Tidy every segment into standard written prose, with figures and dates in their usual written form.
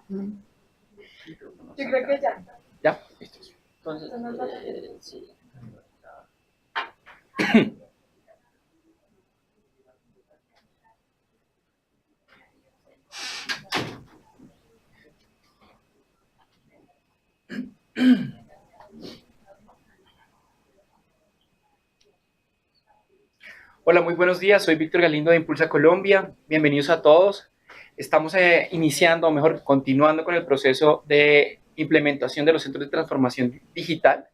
Yo creo que ya. Ya, listo. Entonces, sí. Hola, muy buenos días. Soy Víctor Galindo de Impulsa Colombia. Bienvenidos a todos. Estamos iniciando, o mejor, continuando con el proceso de implementación de los centros de transformación digital.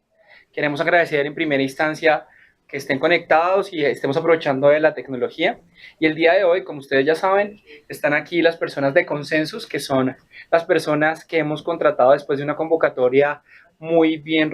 Queremos agradecer en primera instancia que estén conectados y estemos aprovechando de la tecnología. Y el día de hoy, como ustedes ya saben, están aquí las personas de Consensus, que son las personas que hemos contratado después de una convocatoria muy bien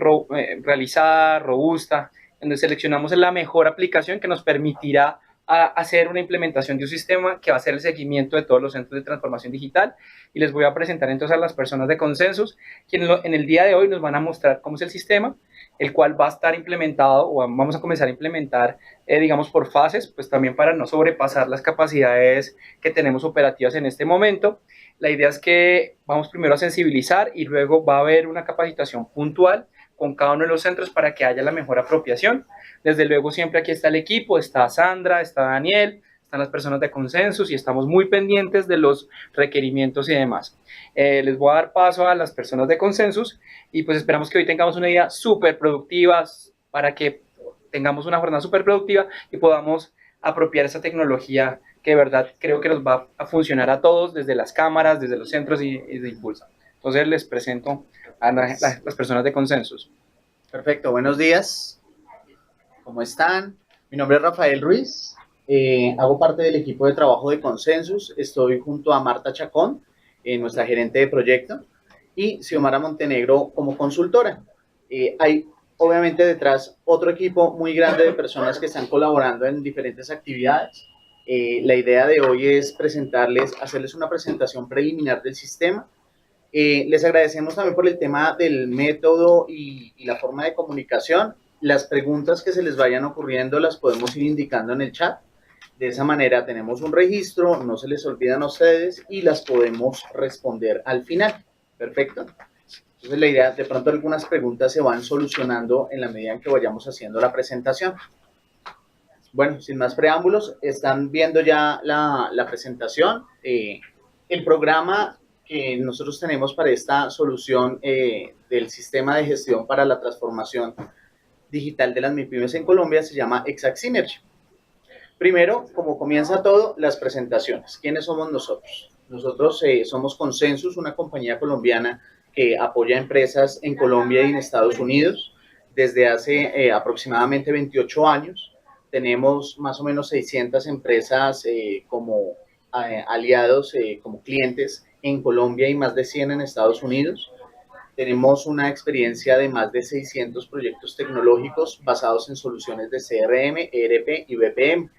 realizada, robusta, donde seleccionamos la mejor aplicación que nos permitirá hacer una implementación de un sistema que va a hacer el seguimiento de todos los centros de transformación digital. Y les voy a presentar entonces a las personas de Consensus, quienes en el día de hoy nos van a mostrar cómo es el sistema, el cual va a estar implementado o vamos a comenzar a implementar, digamos, por fases, pues también para no sobrepasar las capacidades que tenemos operativas en este momento. La idea es que vamos primero a sensibilizar y luego va a haber una capacitación puntual con cada uno de los centros para que haya la mejor apropiación. Desde luego siempre aquí está el equipo, está Sandra, está Daniel, están las personas de Consensus y estamos muy pendientes de los requerimientos y demás. Les voy a dar paso a las personas de Consensus y pues esperamos que hoy tengamos una idea súper productiva para que tengamos una jornada súper productiva y podamos apropiar esa tecnología que de verdad creo que nos va a funcionar a todos desde las cámaras, desde los centros y de Impulsa. Entonces les presento a las personas de Consensus. Perfecto, buenos días. ¿Cómo están? Mi nombre es Rafael Ruiz. Hago parte del equipo de trabajo de Consensus. Estoy junto a Marta Chacón, nuestra gerente de proyecto, y Xiomara Montenegro como consultora. Hay obviamente detrás otro equipo muy grande de personas que están colaborando en diferentes actividades. La idea de hoy es hacerles una presentación preliminar del sistema. Les agradecemos también por el tema del método y la forma de comunicación. Las preguntas que se les vayan ocurriendo las podemos ir indicando en el chat. De esa manera tenemos un registro, no se les olvidan a ustedes y las podemos responder al final. Perfecto. Entonces la idea, de pronto algunas preguntas se van solucionando en la medida en que vayamos haciendo la presentación. Bueno, sin más preámbulos, están viendo ya la presentación. El programa que nosotros tenemos para esta solución del sistema de gestión para la transformación digital de las MIPYMES en Colombia se llama Exact Synergy. Primero, como comienza todo, las presentaciones. ¿Quiénes somos nosotros? Nosotros somos Consensus, una compañía colombiana que apoya empresas en Colombia y en Estados Unidos desde hace aproximadamente 28 años. Tenemos más o menos 600 empresas como aliados, como clientes en Colombia y más de 100 en Estados Unidos. Tenemos una experiencia de más de 600 proyectos tecnológicos basados en soluciones de CRM, ERP y BPM.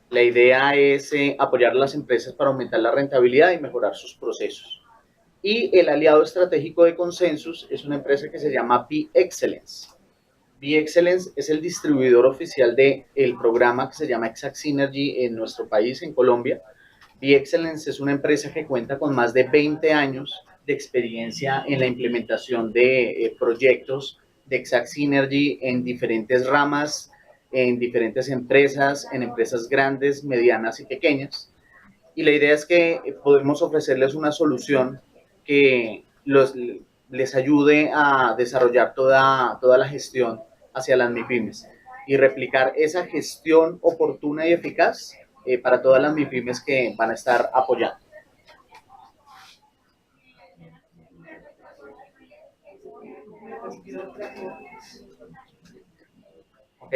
La idea es apoyar a las empresas para aumentar la rentabilidad y mejorar sus procesos. Y el aliado estratégico de Consensus es una empresa que se llama B-Excellence. B-Excellence es el distribuidor oficial del programa que se llama Exact Synergy en nuestro país, en Colombia. B-Excellence es una empresa que cuenta con más de 20 años de experiencia en la implementación de proyectos de Exact Synergy en diferentes ramas, en diferentes empresas, en empresas grandes, medianas y pequeñas. Y la idea es que podemos ofrecerles una solución que les ayude a desarrollar toda la gestión hacia las MIPYMES y replicar esa gestión oportuna y eficaz para todas las MIPYMES que van a estar apoyando. Ok.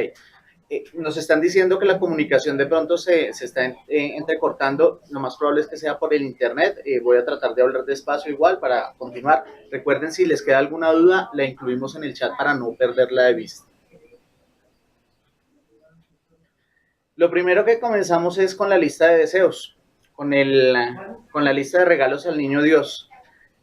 Nos están diciendo que la comunicación de pronto se está entrecortando. Lo más probable es que sea por el internet. Voy a tratar de hablar despacio igual para continuar. Recuerden, si les queda alguna duda, la incluimos en el chat para no perderla de vista. Lo primero que comenzamos es con la lista de deseos, con la lista de regalos al niño Dios.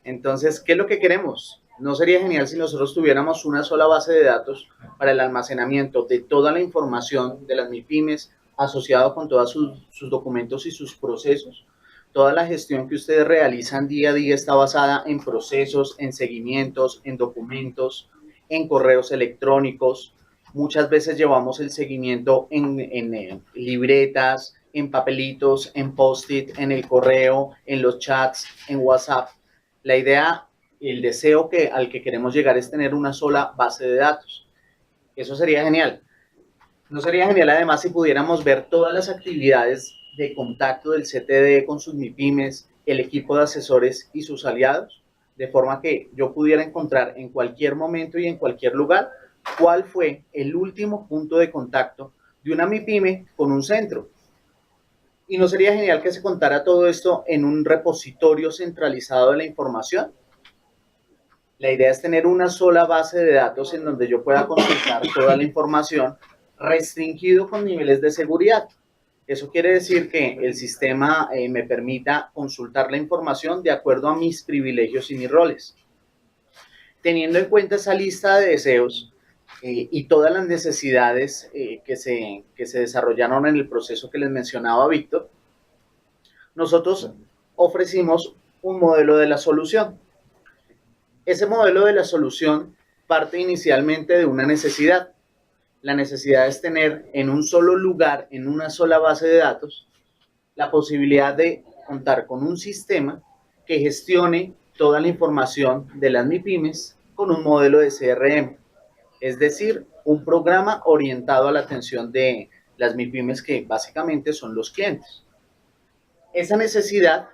Entonces, ¿qué es lo que queremos? ¿No sería genial si nosotros tuviéramos una sola base de datos para el almacenamiento de toda la información de las MIPYMES asociado con todos sus documentos y sus procesos? Toda la gestión que ustedes realizan día a día está basada en procesos, en seguimientos, en documentos, en correos electrónicos. Muchas veces llevamos el seguimiento en libretas, en papelitos, en post-it, en el correo, en los chats, en WhatsApp. La idea, el deseo al que queremos llegar es tener una sola base de datos. Eso sería genial. ¿No sería genial además si pudiéramos ver todas las actividades de contacto del CTD con sus MIPYMES, el equipo de asesores y sus aliados? De forma que yo pudiera encontrar en cualquier momento y en cualquier lugar cuál fue el último punto de contacto de una MIPYME con un centro. ¿Y no sería genial que se contara todo esto en un repositorio centralizado de la información? La idea es tener una sola base de datos en donde yo pueda consultar toda la información restringido con niveles de seguridad. Eso quiere decir que el sistema me permita consultar la información de acuerdo a mis privilegios y mis roles. Teniendo en cuenta esa lista de deseos y todas las necesidades que se desarrollaron en el proceso que les mencionaba Víctor, nosotros ofrecimos un modelo de la solución. Ese modelo de la solución parte inicialmente de una necesidad. La necesidad es tener en un solo lugar, en una sola base de datos, la posibilidad de contar con un sistema que gestione toda la información de las MIPYMES con un modelo de CRM, es decir, un programa orientado a la atención de las MIPYMES que básicamente son los clientes. Esa necesidad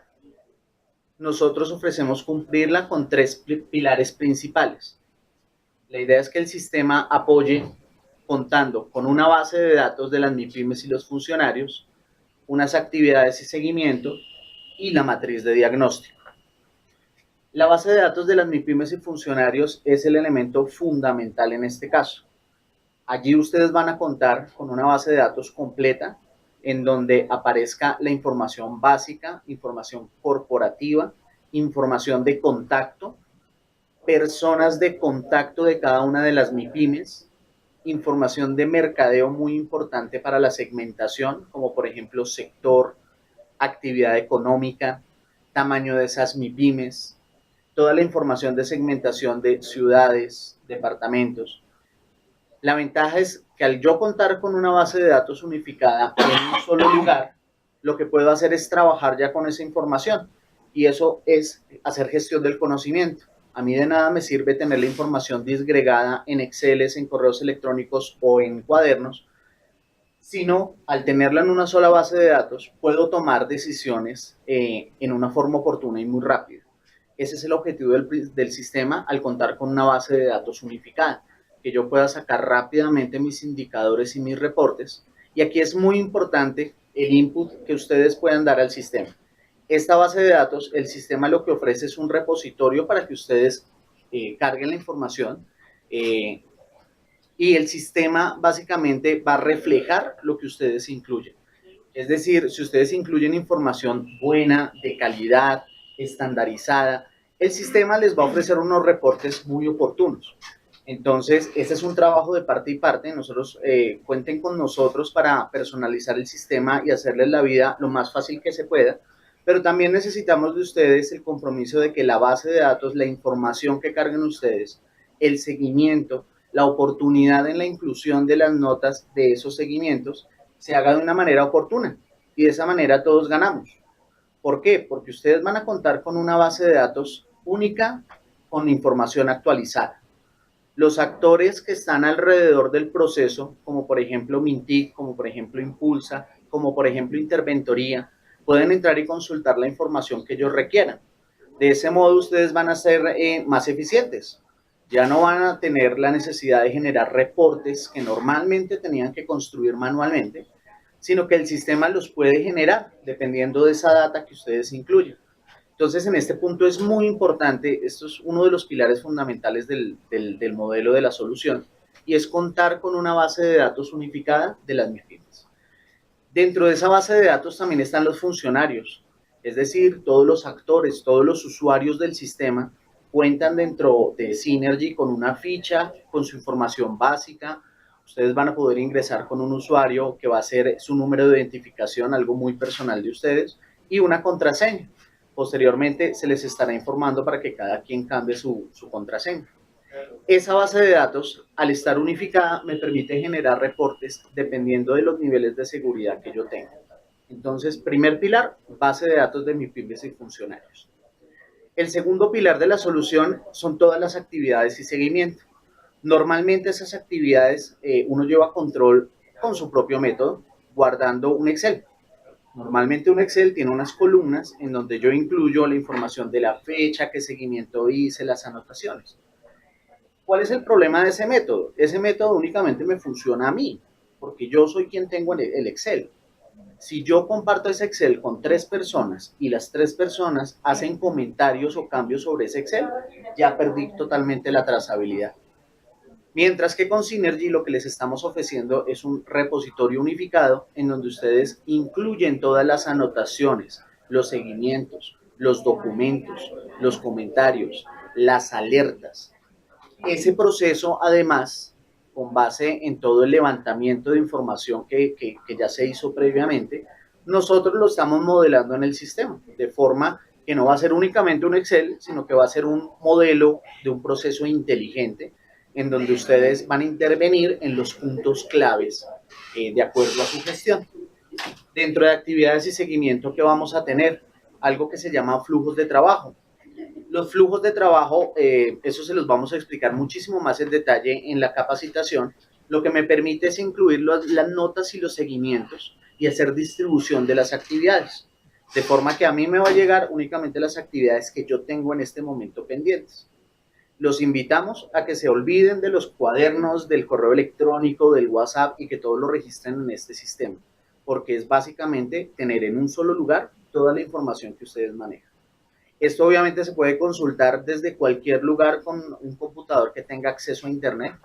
nosotros ofrecemos cumplirla con 3 pilares principales. La idea es que el sistema apoye contando con una base de datos de las MIPYMES y los funcionarios, unas actividades y seguimiento y la matriz de diagnóstico. La base de datos de las MIPYMES y funcionarios es el elemento fundamental en este caso. Allí ustedes van a contar con una base de datos completa en donde aparezca la información básica, información corporativa, información de contacto, personas de contacto de cada una de las MIPYMES, información de mercadeo muy importante para la segmentación, como por ejemplo sector, actividad económica, tamaño de esas MIPYMES, toda la información de segmentación de ciudades, departamentos. La ventaja es que al yo contar con una base de datos unificada en un solo lugar, lo que puedo hacer es trabajar ya con esa información y eso es hacer gestión del conocimiento. A mí de nada me sirve tener la información disgregada en Excel, en correos electrónicos o en cuadernos, sino al tenerla en una sola base de datos, puedo tomar decisiones en una forma oportuna y muy rápida. Ese es el objetivo del sistema al contar con una base de datos unificada, que yo pueda sacar rápidamente mis indicadores y mis reportes. Y aquí es muy importante el input que ustedes puedan dar al sistema. Esta base de datos, el sistema lo que ofrece es un repositorio para que ustedes carguen la información y el sistema básicamente va a reflejar lo que ustedes incluyen. Es decir, si ustedes incluyen información buena, de calidad, estandarizada, el sistema les va a ofrecer unos reportes muy oportunos. Entonces, este es un trabajo de parte y parte. Nosotros cuenten con nosotros para personalizar el sistema y hacerles la vida lo más fácil que se pueda. Pero también necesitamos de ustedes el compromiso de que la base de datos, la información que carguen ustedes, el seguimiento, la oportunidad en la inclusión de las notas de esos seguimientos, se haga de una manera oportuna. Y de esa manera todos ganamos. ¿Por qué? Porque ustedes van a contar con una base de datos única con información actualizada. Los actores que están alrededor del proceso, como por ejemplo Mintic, como por ejemplo Impulsa, como por ejemplo Interventoría, pueden entrar y consultar la información que ellos requieran. De ese modo ustedes van a ser más eficientes. Ya no van a tener la necesidad de generar reportes que normalmente tenían que construir manualmente, sino que el sistema los puede generar dependiendo de esa data que ustedes incluyen. Entonces, en este punto es muy importante, esto es uno de los pilares fundamentales del modelo de la solución, y es contar con una base de datos unificada de las MIPYMES. Dentro de esa base de datos también están los funcionarios, es decir, todos los actores, todos los usuarios del sistema cuentan dentro de Synergy con una ficha, con su información básica. Ustedes van a poder ingresar con un usuario que va a ser su número de identificación, algo muy personal de ustedes, y una contraseña. Posteriormente se les estará informando para que cada quien cambie su contraseña. Esa base de datos, al estar unificada, me permite generar reportes dependiendo de los niveles de seguridad que yo tengo. Entonces, primer pilar, base de datos de MIPYMES y funcionarios. El segundo pilar de la solución son todas las actividades y seguimiento. Normalmente esas actividades uno lleva control con su propio método, guardando un Excel. Normalmente un Excel tiene unas columnas en donde yo incluyo la información de la fecha, qué seguimiento hice, las anotaciones. ¿Cuál es el problema de ese método? Ese método únicamente me funciona a mí, porque yo soy quien tengo el Excel. Si yo comparto ese Excel con 3 personas y las 3 personas hacen comentarios o cambios sobre ese Excel, ya perdí totalmente la trazabilidad. Mientras que con Synergy lo que les estamos ofreciendo es un repositorio unificado en donde ustedes incluyen todas las anotaciones, los seguimientos, los documentos, los comentarios, las alertas. Ese proceso, además, con base en todo el levantamiento de información que ya se hizo previamente, nosotros lo estamos modelando en el sistema, de forma que no va a ser únicamente un Excel, sino que va a ser un modelo de un proceso inteligente en donde ustedes van a intervenir en los puntos claves de acuerdo a su gestión. Dentro de actividades y seguimiento que vamos a tener, algo que se llama flujos de trabajo. Los flujos de trabajo, eso se los vamos a explicar muchísimo más en detalle en la capacitación. Lo que me permite es incluir las notas y los seguimientos y hacer distribución de las actividades. De forma que a mí me va a llegar únicamente las actividades que yo tengo en este momento pendientes. Los invitamos a que se olviden de los cuadernos, del correo electrónico, del WhatsApp y que todo lo registren en este sistema, porque es básicamente tener en un solo lugar toda la información que ustedes manejan. Esto obviamente se puede consultar desde cualquier lugar con un computador que tenga acceso a internet,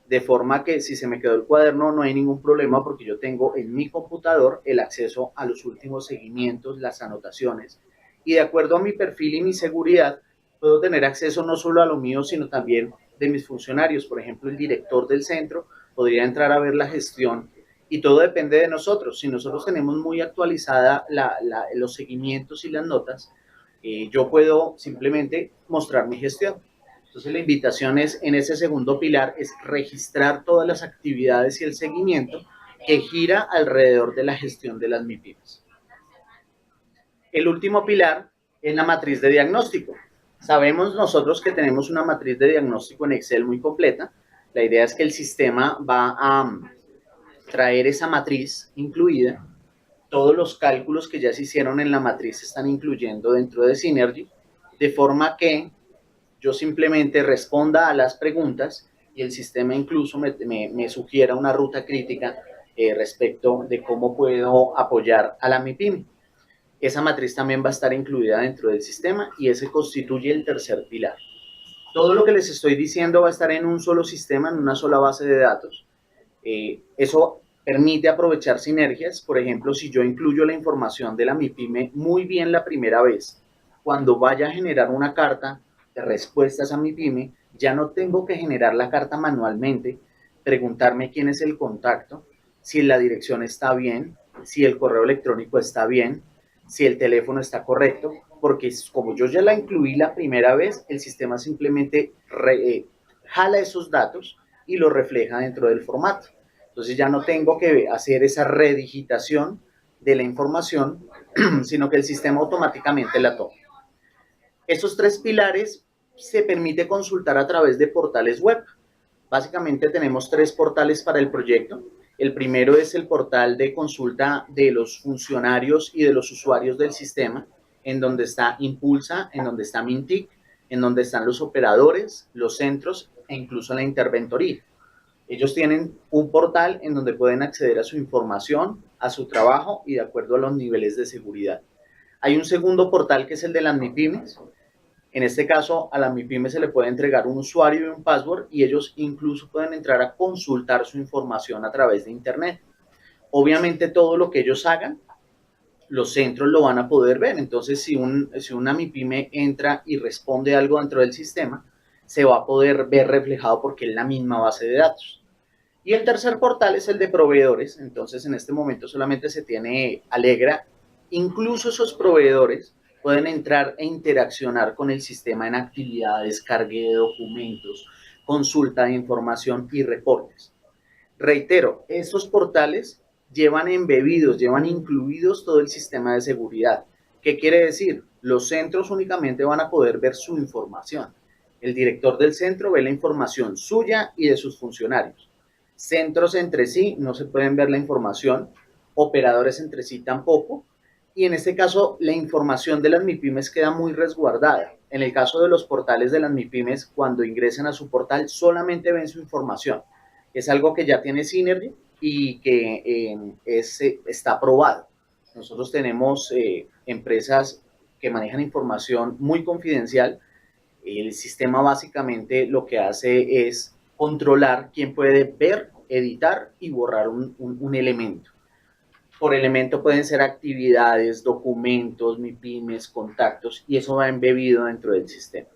de forma que si se me quedó el cuaderno no hay ningún problema porque yo tengo en mi computador el acceso a los últimos seguimientos, las anotaciones, y de acuerdo a mi perfil y mi seguridad, puedo tener acceso no solo a lo mío, sino también de mis funcionarios. Por ejemplo, el director del centro podría entrar a ver la gestión y todo depende de nosotros. Si nosotros tenemos muy actualizada los seguimientos y las notas, yo puedo simplemente mostrar mi gestión. Entonces la invitación es, en ese segundo pilar, es registrar todas las actividades y el seguimiento que gira alrededor de la gestión de las MIPYMES. El último pilar es la matriz de diagnóstico. Sabemos nosotros que tenemos una matriz de diagnóstico en Excel muy completa. La idea es que el sistema va a traer esa matriz incluida. Todos los cálculos que ya se hicieron en la matriz se están incluyendo dentro de Synergy, de forma que yo simplemente responda a las preguntas y el sistema incluso me sugiera una ruta crítica respecto de cómo puedo apoyar a la MIPYME. Esa matriz también va a estar incluida dentro del sistema y ese constituye el tercer pilar. Todo lo que les estoy diciendo va a estar en un solo sistema, en una sola base de datos. Eso permite aprovechar sinergias. Por ejemplo, si yo incluyo la información de la MIPYME muy bien la primera vez, cuando vaya a generar una carta de respuestas a MIPYME, ya no tengo que generar la carta manualmente, preguntarme quién es el contacto, si la dirección está bien, si el correo electrónico está bien, si el teléfono está correcto, porque como yo ya la incluí la primera vez, el sistema simplemente jala esos datos y los refleja dentro del formato. Entonces ya no tengo que hacer esa redigitación de la información, sino que el sistema automáticamente la toma. Esos 3 pilares se permite consultar a través de portales web. Básicamente tenemos 3 portales para el proyecto. El primero es el portal de consulta de los funcionarios y de los usuarios del sistema, en donde está Impulsa, en donde está Mintic, en donde están los operadores, los centros e incluso la interventoría. Ellos tienen un portal en donde pueden acceder a su información, a su trabajo y de acuerdo a los niveles de seguridad. Hay un segundo portal que es el de las MIPYMES. En este caso, a la MIPYME se le puede entregar un usuario y un password y ellos incluso pueden entrar a consultar su información a través de internet. Obviamente todo lo que ellos hagan, los centros lo van a poder ver. Entonces, si una MIPYME entra y responde algo dentro del sistema, se va a poder ver reflejado porque es la misma base de datos. Y el tercer portal es el de proveedores. Entonces, en este momento solamente se tiene Alegra Incluso esos proveedores pueden entrar e interaccionar con el sistema en actividades, cargue de documentos, consulta de información y reportes. Reitero, estos portales llevan embebidos, llevan incluidos todo el sistema de seguridad. ¿Qué quiere decir? Los centros únicamente van a poder ver su información. El director del centro ve la información suya y de sus funcionarios. Centros entre sí no se pueden ver la información, operadores entre sí tampoco, y en este caso la información de las MIPYMES queda muy resguardada. En el caso de los portales de las MIPYMES, cuando ingresan a su portal solamente ven su información. Es algo que ya tiene Synergy y que está aprobado. Nosotros tenemos empresas que manejan información muy confidencial. El sistema básicamente lo que hace es controlar quién puede ver, editar y borrar un elemento. Por elemento pueden ser actividades, documentos, MIPYMES, contactos, y eso va embebido dentro del sistema.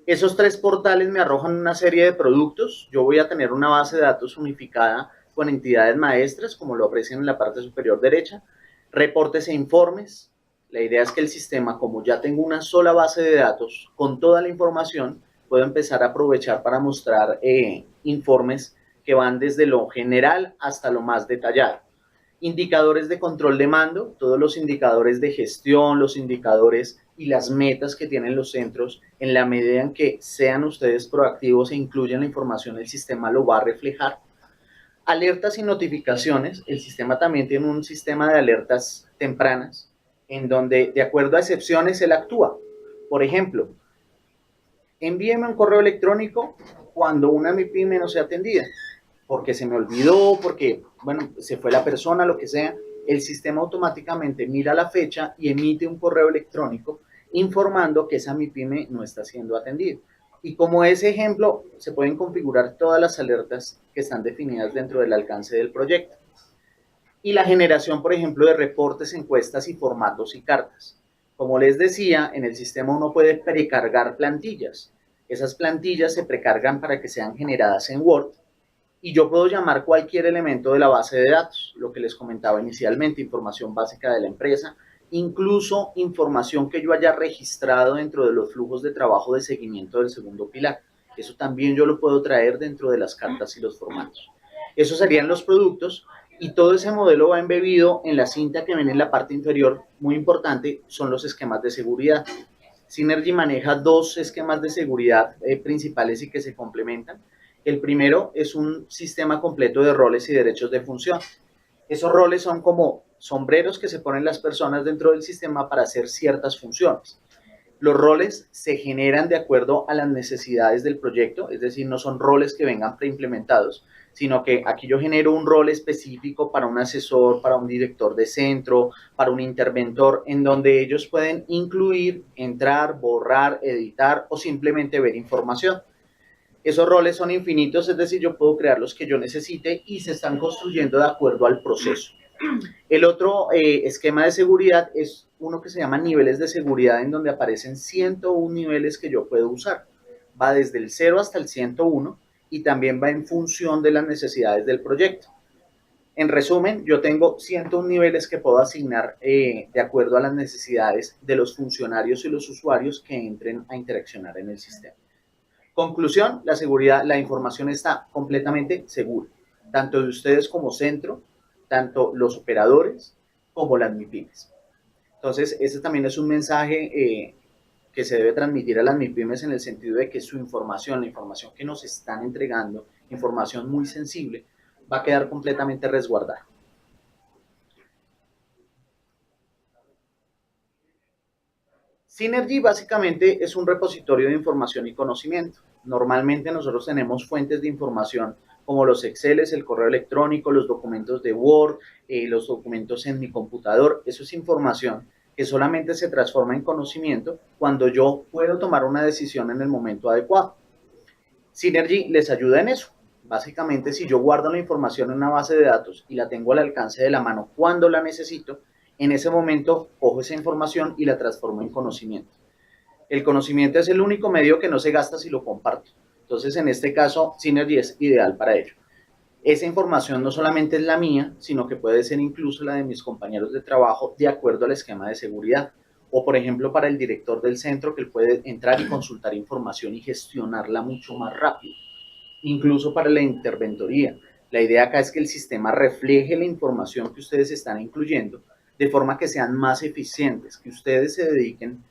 Esos 3 portales me arrojan una serie de productos. Yo voy a tener una base de datos unificada con entidades maestras, como lo aprecian en la parte superior derecha, reportes e informes. La idea es que el sistema, como ya tengo una sola base de datos con toda la información, puedo empezar a aprovechar para mostrar informes que van desde lo general hasta lo más detallado. Indicadores de control de mando, todos los indicadores de gestión, los indicadores y las metas que tienen los centros, en la medida en que sean ustedes proactivos e incluyan la información, el sistema lo va a reflejar. Alertas y notificaciones, el sistema también tiene un sistema de alertas tempranas, en donde de acuerdo a excepciones él actúa. Por ejemplo, envíeme un correo electrónico cuando una MIPYME no sea atendida, porque se me olvidó, porque, bueno, se fue la persona, lo que sea. El sistema automáticamente mira la fecha y emite un correo electrónico informando que esa MIPYME no está siendo atendida. Y como ese ejemplo, se pueden configurar todas las alertas que están definidas dentro del alcance del proyecto. Y la generación, por ejemplo, de reportes, encuestas y formatos y cartas. Como les decía, en el sistema uno puede precargar plantillas. Esas plantillas se precargan para que sean generadas en Word, y yo puedo llamar cualquier elemento de la base de datos, lo que les comentaba inicialmente, información básica de la empresa, incluso información que yo haya registrado dentro de los flujos de trabajo de seguimiento del segundo pilar. Eso también yo lo puedo traer dentro de las cartas y los formatos. Esos serían los productos, y todo ese modelo va embebido en la cinta que ven en la parte inferior. Muy importante, son los esquemas de seguridad. Synergy maneja 2 esquemas de seguridad principales y que se complementan. El primero es un sistema completo de roles y derechos de función. Esos roles son como sombreros que se ponen las personas dentro del sistema para hacer ciertas funciones. Los roles se generan de acuerdo a las necesidades del proyecto, es decir, no son roles que vengan preimplementados, sino que aquí yo genero un rol específico para un asesor, para un director de centro, para un interventor, en donde ellos pueden incluir, entrar, borrar, editar o simplemente ver información. Esos roles son infinitos, es decir, yo puedo crear los que yo necesite y se están construyendo de acuerdo al proceso. El otro esquema de seguridad es uno que se llama niveles de seguridad, en donde aparecen 101 niveles que yo puedo usar. Va desde el 0 hasta el 101 y también va en función de las necesidades del proyecto. En resumen, yo tengo 101 niveles que puedo asignar de acuerdo a las necesidades de los funcionarios y los usuarios que entren a interaccionar en el sistema. Conclusión, la seguridad, la información está completamente segura, tanto de ustedes como centro, tanto los operadores como las MIPYMES. Entonces, ese también es un mensaje que se debe transmitir a las MIPYMES, en el sentido de que su información, la información que nos están entregando, información muy sensible, va a quedar completamente resguardada. Synergy básicamente es un repositorio de información y conocimiento. Normalmente nosotros tenemos fuentes de información como los Exceles, el correo electrónico, los documentos de Word, los documentos en mi computador. Eso es información que solamente se transforma en conocimiento cuando yo puedo tomar una decisión en el momento adecuado. Synergy les ayuda en eso. Básicamente, si yo guardo la información en una base de datos y la tengo al alcance de la mano cuando la necesito, en ese momento cojo esa información y la transformo en conocimiento. El conocimiento es el único medio que no se gasta si lo comparto. Entonces, en este caso, Synergy es ideal para ello. Esa información no solamente es la mía, sino que puede ser incluso la de mis compañeros de trabajo de acuerdo al esquema de seguridad. O, por ejemplo, para el director del centro, que él puede entrar y consultar información y gestionarla mucho más rápido. Incluso para la interventoría. La idea acá es que el sistema refleje la información que ustedes están incluyendo de forma que sean más eficientes, que ustedes se dediquen,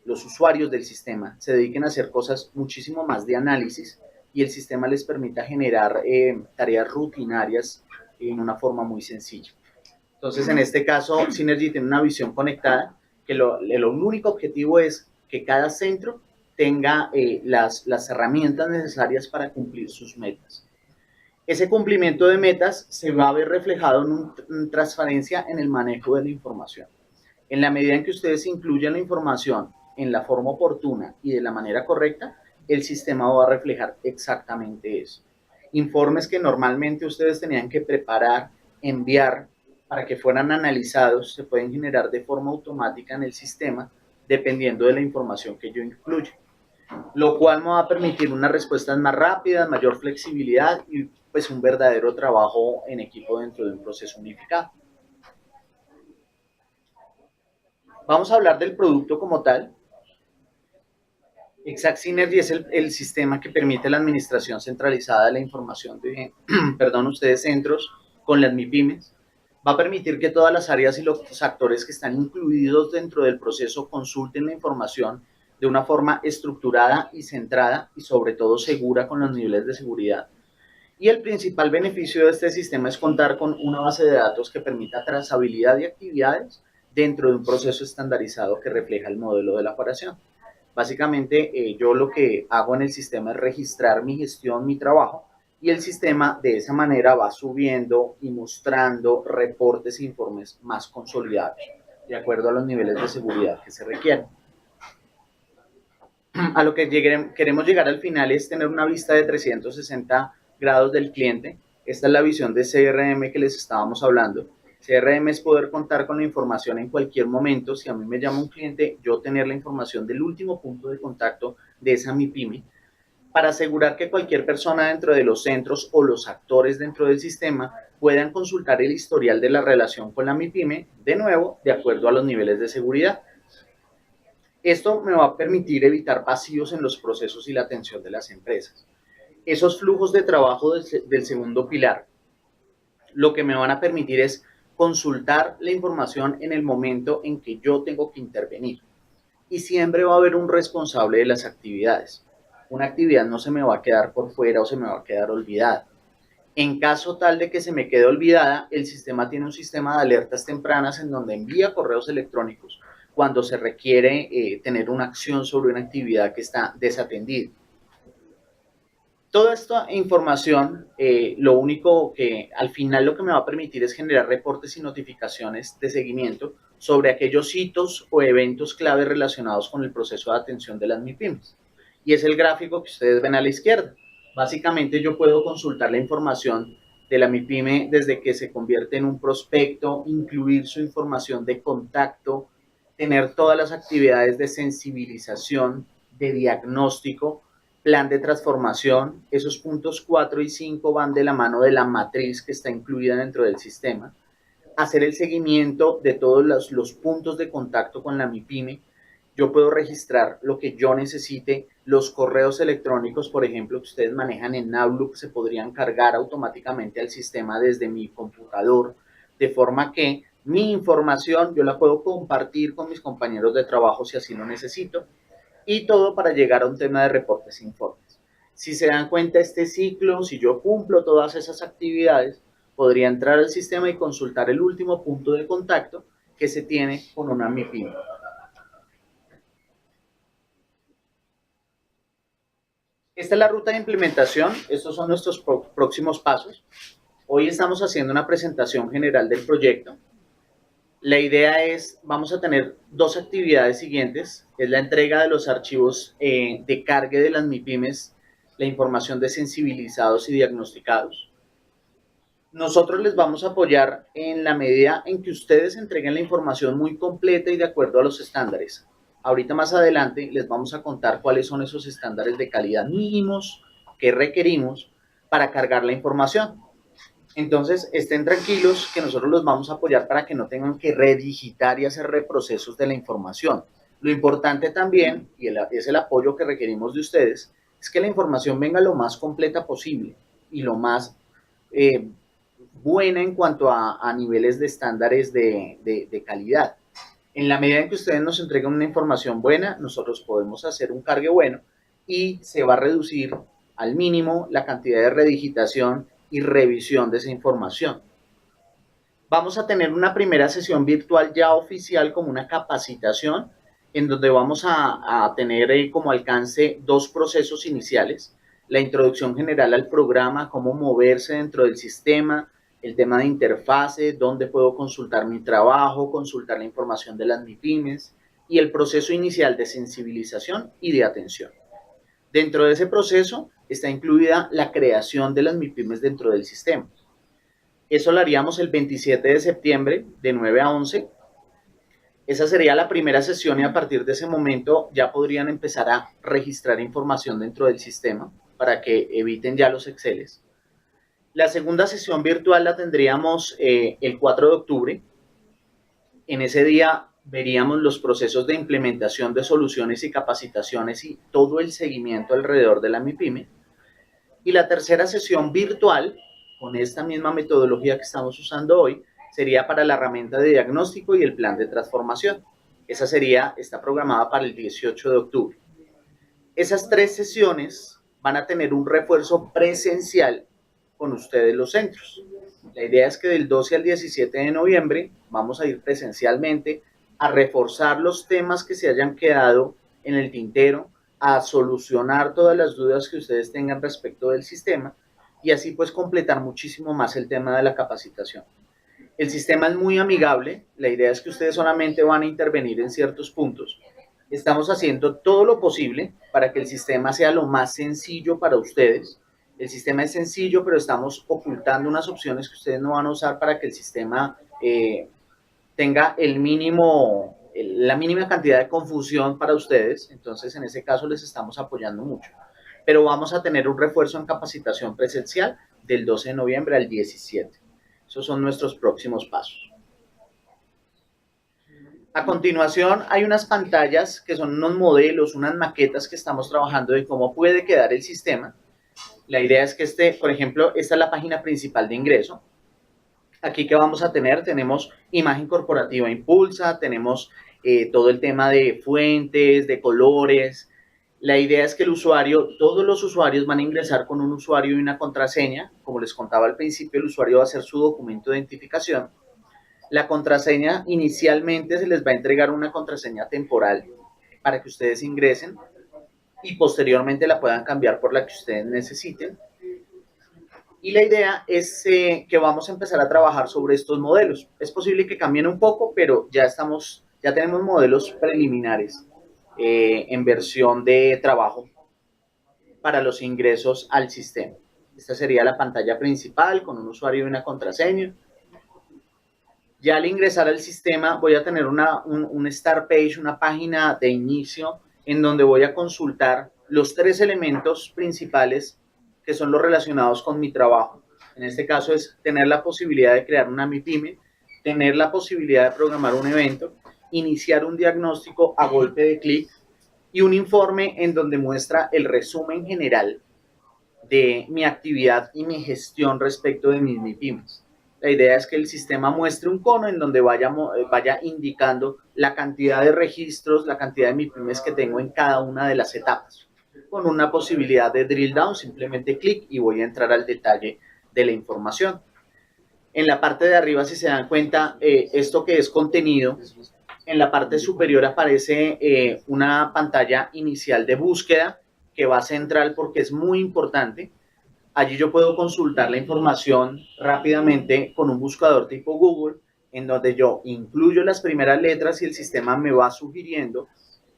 los usuarios del sistema, se dediquen a hacer cosas muchísimo más de análisis y el sistema les permita generar tareas rutinarias en una forma muy sencilla. Entonces, en este caso, Synergy tiene una visión conectada, que el único objetivo es que cada centro tenga las herramientas necesarias para cumplir sus metas. Ese cumplimiento de metas se va a ver reflejado en una transparencia en el manejo de la información. En la medida en que ustedes incluyan la información en la forma oportuna y de la manera correcta, el sistema va a reflejar exactamente eso. Informes que normalmente ustedes tenían que preparar, enviar para que fueran analizados, se pueden generar de forma automática en el sistema dependiendo de la información que yo incluya, lo cual me va a permitir unas respuestas más rápidas, mayor flexibilidad y pues un verdadero trabajo en equipo dentro de un proceso unificado. Vamos a hablar del producto como tal. Exact Synergy es el sistema que permite la administración centralizada de la información de, ustedes centros con las MIPYMES. Va a permitir que todas las áreas y los actores que están incluidos dentro del proceso consulten la información de una forma estructurada y centrada y sobre todo segura con los niveles de seguridad. Y el principal beneficio de este sistema es contar con una base de datos que permita trazabilidad de actividades dentro de un proceso estandarizado que refleja el modelo de la operación. Básicamente, yo lo que hago en el sistema es registrar mi gestión, mi trabajo, y el sistema de esa manera va subiendo y mostrando reportes e informes más consolidados, de acuerdo a los niveles de seguridad que se requieren. A lo que queremos llegar al final es tener una vista de 360 grados del cliente. Esta es la visión de CRM que les estábamos hablando. CRM es poder contar con la información en cualquier momento. Si a mí me llama un cliente, yo tener la información del último punto de contacto de esa MIPYME para asegurar que cualquier persona dentro de los centros o los actores dentro del sistema puedan consultar el historial de la relación con la MIPYME, de nuevo, de acuerdo a los niveles de seguridad. Esto me va a permitir evitar vacíos en los procesos y la atención de las empresas. Esos flujos de trabajo del segundo pilar, lo que me van a permitir es consultar la información en el momento en que yo tengo que intervenir. Y siempre va a haber un responsable de las actividades. Una actividad no se me va a quedar por fuera o se me va a quedar olvidada. En caso tal de que se me quede olvidada, el sistema tiene un sistema de alertas tempranas en donde envía correos electrónicos cuando se requiere tener una acción sobre una actividad que está desatendida. Toda esta información, lo único que al final lo que me va a permitir es generar reportes y notificaciones de seguimiento sobre aquellos hitos o eventos clave relacionados con el proceso de atención de las MIPYMES. Y es el gráfico que ustedes ven a la izquierda. Básicamente yo puedo consultar la información de la MIPYME desde que se convierte en un prospecto, incluir su información de contacto, tener todas las actividades de sensibilización, de diagnóstico, plan de transformación. Esos puntos 4 y 5 van de la mano de la matriz que está incluida dentro del sistema. Hacer el seguimiento de todos los puntos de contacto con la MIPYME. Yo puedo registrar lo que yo necesite. Los correos electrónicos, por ejemplo, que ustedes manejan en Outlook, se podrían cargar automáticamente al sistema desde mi computador, de forma que mi información yo la puedo compartir con mis compañeros de trabajo si así lo necesito, y todo para llegar a un tema de reportes e informes. Si se dan cuenta este ciclo, si yo cumplo todas esas actividades, podría entrar al sistema y consultar el último punto de contacto que se tiene con una MIPYME. Esta es la ruta de implementación, estos son nuestros próximos pasos. Hoy estamos haciendo una presentación general del proyecto. La idea es, vamos a tener dos actividades siguientes, es la entrega de los archivos de cargue de las MIPYMES, la información de sensibilizados y diagnosticados. Nosotros les vamos a apoyar en la medida en que ustedes entreguen la información muy completa y de acuerdo a los estándares. Ahorita más adelante les vamos a contar cuáles son esos estándares de calidad mínimos que requerimos para cargar la información. Entonces, estén tranquilos que nosotros los vamos a apoyar para que no tengan que redigitar y hacer reprocesos de la información. Lo importante también, y es el apoyo que requerimos de ustedes, es que la información venga lo más completa posible y lo más buena en cuanto a niveles de estándares de calidad. En la medida en que ustedes nos entreguen una información buena, nosotros podemos hacer un cargue bueno y se va a reducir al mínimo la cantidad de redigitación y revisión de esa información. Vamos a tener una primera sesión virtual ya oficial como una capacitación en donde vamos a tener como alcance 2 procesos iniciales: la introducción general al programa, cómo moverse dentro del sistema, el tema de interfase, dónde puedo consultar mi trabajo, consultar la información de las MIPYMES, y el proceso inicial de sensibilización y de atención. Dentro de ese proceso está incluida la creación de las MIPYMES dentro del sistema. Eso lo haríamos el 27 de septiembre de 9 a 11. Esa sería la primera sesión y a partir de ese momento ya podrían empezar a registrar información dentro del sistema para que eviten ya los Exceles. La segunda sesión virtual la tendríamos el 4 de octubre. En ese día veríamos los procesos de implementación de soluciones y capacitaciones y todo el seguimiento alrededor de la MIPYME. Y la tercera sesión virtual, con esta misma metodología que estamos usando hoy, sería para la herramienta de diagnóstico y el plan de transformación. Esa está programada para el 18 de octubre. Esas 3 sesiones van a tener un refuerzo presencial con ustedes los centros. La idea es que del 12 al 17 de noviembre vamos a ir presencialmente a reforzar los temas que se hayan quedado en el tintero, a solucionar todas las dudas que ustedes tengan respecto del sistema y así pues completar muchísimo más el tema de la capacitación. El sistema es muy amigable, la idea es que ustedes solamente van a intervenir en ciertos puntos. Estamos haciendo todo lo posible para que el sistema sea lo más sencillo para ustedes. El sistema es sencillo, pero estamos ocultando unas opciones que ustedes no van a usar para que el sistema tenga la mínima cantidad de confusión para ustedes. Entonces, en ese caso les estamos apoyando mucho. Pero vamos a tener un refuerzo en capacitación presencial del 12 de noviembre al 17. Esos son nuestros próximos pasos. A continuación, hay unas pantallas que son unos modelos, unas maquetas que estamos trabajando de cómo puede quedar el sistema. La idea es que por ejemplo, esta es la página principal de ingreso. Aquí que vamos a tener, tenemos imagen corporativa Impulsa, tenemos todo el tema de fuentes, de colores. La idea es que todos los usuarios van a ingresar con un usuario y una contraseña. Como les contaba al principio, el usuario va a hacer su documento de identificación. La contraseña, inicialmente se les va a entregar una contraseña temporal para que ustedes ingresen y posteriormente la puedan cambiar por la que ustedes necesiten. Y la idea es que vamos a empezar a trabajar sobre estos modelos. Es posible que cambien un poco, pero ya tenemos modelos preliminares en versión de trabajo para los ingresos al sistema. Esta sería la pantalla principal con un usuario y una contraseña. Ya al ingresar al sistema voy a tener un start page, una página de inicio en donde voy a consultar los 3 elementos principales que son los relacionados con mi trabajo. En este caso es tener la posibilidad de crear una MIPYME, tener la posibilidad de programar un evento, iniciar un diagnóstico a golpe de clic y un informe en donde muestra el resumen general de mi actividad y mi gestión respecto de mis MIPYMEs. La idea es que el sistema muestre un cono en donde vaya indicando la cantidad de registros, la cantidad de MIPYMEs que tengo en cada una de las etapas. Con una posibilidad de drill down, simplemente clic y voy a entrar al detalle de la información. En la parte de arriba, si se dan cuenta, esto que es contenido, en la parte superior aparece una pantalla inicial de búsqueda que va central porque es muy importante. Allí yo puedo consultar la información rápidamente con un buscador tipo Google, en donde yo incluyo las primeras letras y el sistema me va sugiriendo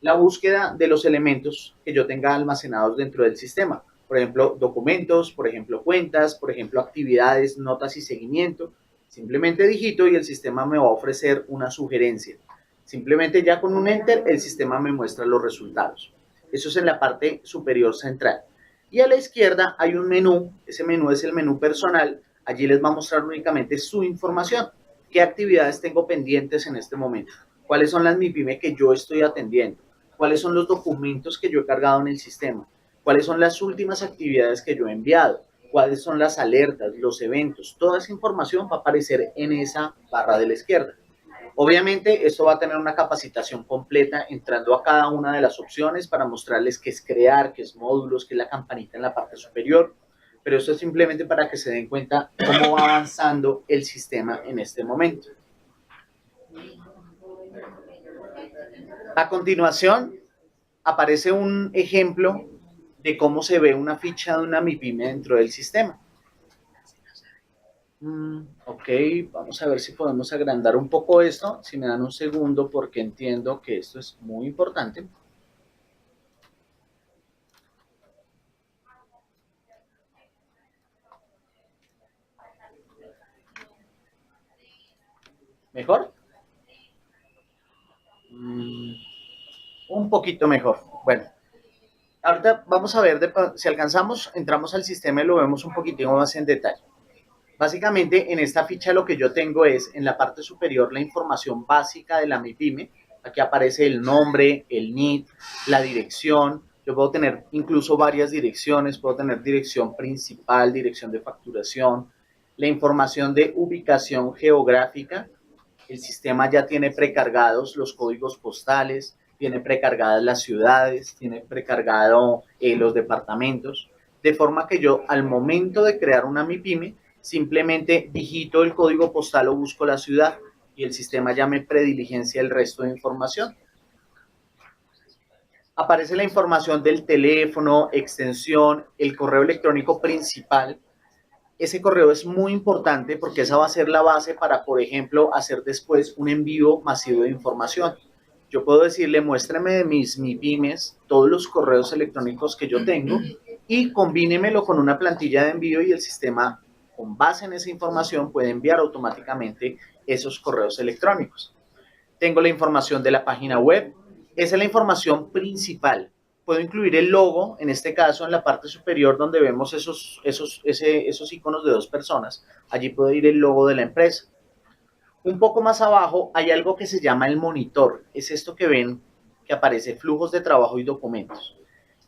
la búsqueda de los elementos que yo tenga almacenados dentro del sistema. Por ejemplo, documentos, por ejemplo, cuentas, por ejemplo, actividades, notas y seguimiento. Simplemente digito y el sistema me va a ofrecer una sugerencia. Simplemente ya con un enter el sistema me muestra los resultados. Eso es en la parte superior central. Y a la izquierda hay un menú, ese menú es el menú personal. Allí les va a mostrar únicamente su información. ¿Qué actividades tengo pendientes en este momento? ¿Cuáles son las MIPYME que yo estoy atendiendo? ¿Cuáles son los documentos que yo he cargado en el sistema? ¿Cuáles son las últimas actividades que yo he enviado? ¿Cuáles son las alertas, los eventos? Toda esa información va a aparecer en esa barra de la izquierda. Obviamente, esto va a tener una capacitación completa entrando a cada una de las opciones para mostrarles qué es crear, qué es módulos, qué es la campanita en la parte superior. Pero esto es simplemente para que se den cuenta cómo va avanzando el sistema en este momento. A continuación, aparece un ejemplo de cómo se ve una ficha de una MIPYME dentro del sistema. Ok, vamos a ver si podemos agrandar un poco esto, si me dan un segundo, porque entiendo que esto es muy importante. ¿Mejor? Un poquito mejor. Bueno, ahorita vamos a ver si alcanzamos, entramos al sistema y lo vemos un poquitito más en detalle. Básicamente, en esta ficha lo que yo tengo es, en la parte superior, la información básica de la MIPYME. Aquí aparece el nombre, el NID, la dirección. Yo puedo tener incluso varias direcciones. Puedo tener dirección principal, dirección de facturación, la información de ubicación geográfica. El sistema ya tiene precargados los códigos postales, tiene precargadas las ciudades, tiene precargado los departamentos. De forma que yo, al momento de crear una MIPYME, simplemente digito el código postal o busco la ciudad y el sistema ya me prediligencia el resto de información. Aparece la información del teléfono, extensión, el correo electrónico principal. Ese correo es muy importante porque esa va a ser la base para, por ejemplo, hacer después un envío masivo de información. Yo puedo decirle, muéstrame de mis MIPYMES todos los correos electrónicos que yo tengo y combínemelo con una plantilla de envío y el sistema, con base en esa información, puede enviar automáticamente esos correos electrónicos. Tengo la información de la página web. Esa es la información principal. Puedo incluir el logo, en este caso en la parte superior donde vemos esos iconos de dos personas. Allí puede ir el logo de la empresa. Un poco más abajo hay algo que se llama el monitor. Es esto que ven que aparece flujos de trabajo y documentos.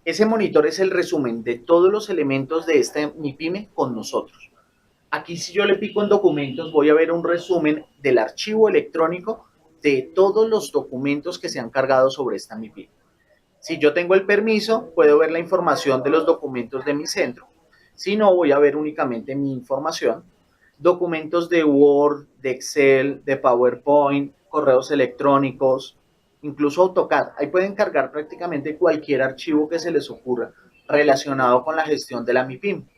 Ese monitor es el resumen de todos los elementos de esta MIPYME con nosotros. Aquí, si yo le pico en documentos, voy a ver un resumen del archivo electrónico de todos los documentos que se han cargado sobre esta MIPYME. Si yo tengo el permiso, puedo ver la información de los documentos de mi centro. Si no, voy a ver únicamente mi información. Documentos de Word, de Excel, de PowerPoint, correos electrónicos, incluso AutoCAD. Ahí pueden cargar prácticamente cualquier archivo que se les ocurra relacionado con la gestión de la MIPYME.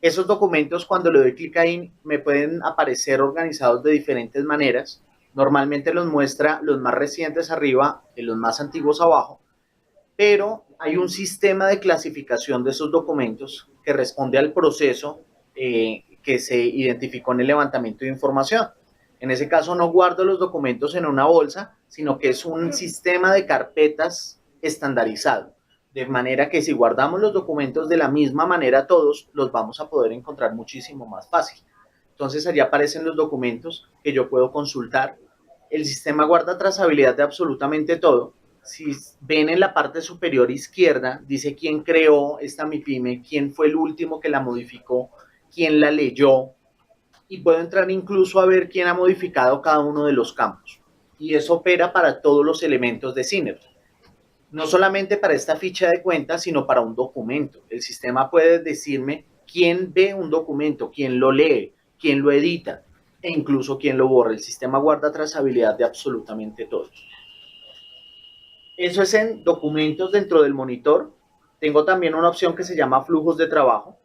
Esos documentos, cuando le doy clic ahí, me pueden aparecer organizados de diferentes maneras. Normalmente los muestra los más recientes arriba y los más antiguos abajo, pero hay un sistema de clasificación de esos documentos que responde al proceso que se identificó en el levantamiento de información. En ese caso no guardo los documentos en una bolsa, sino que es un sistema de carpetas estandarizado, de manera que si guardamos los documentos de la misma manera todos, los vamos a poder encontrar muchísimo más fácil. Entonces allí aparecen los documentos que yo puedo consultar. El sistema guarda trazabilidad de absolutamente todo. Si ven en la parte superior izquierda, dice quién creó esta MIPYME, quién fue el último que la modificó, quién la leyó, y puedo entrar incluso a ver quién ha modificado cada uno de los campos. Y eso opera para todos los elementos de Synergy. No solamente para esta ficha de cuenta, sino para un documento. El sistema puede decirme quién ve un documento, quién lo lee, quién lo edita e incluso quién lo borra. El sistema guarda trazabilidad de absolutamente todo. Eso es en documentos dentro del monitor. Tengo también una opción que se llama flujos de trabajo.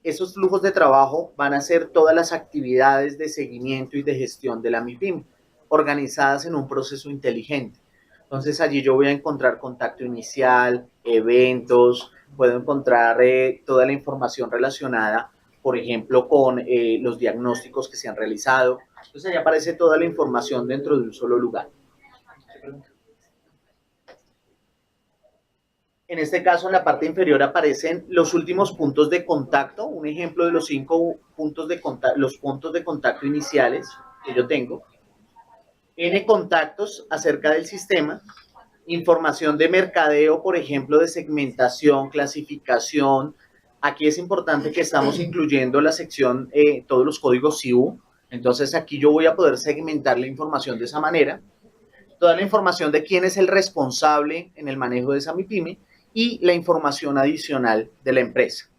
Esos flujos de trabajo van a ser todas las actividades de seguimiento y de gestión de la MIPYME, organizadas en un proceso inteligente. Entonces allí yo voy a encontrar contacto inicial, eventos, puedo encontrar toda la información relacionada, por ejemplo, con los diagnósticos que se han realizado. Entonces allí aparece toda la información dentro de un solo lugar. En este caso, en la parte inferior aparecen los últimos puntos de contacto, un ejemplo de los 5 puntos de contacto, los puntos de contacto iniciales que yo tengo, N contactos acerca del sistema, información de mercadeo, por ejemplo, de segmentación, clasificación. Aquí es importante que estamos incluyendo la sección, todos los códigos CIU, entonces aquí yo voy a poder segmentar la información de esa manera. Toda la información de quién es el responsable en el manejo de esa MIPYME y la información adicional de la empresa.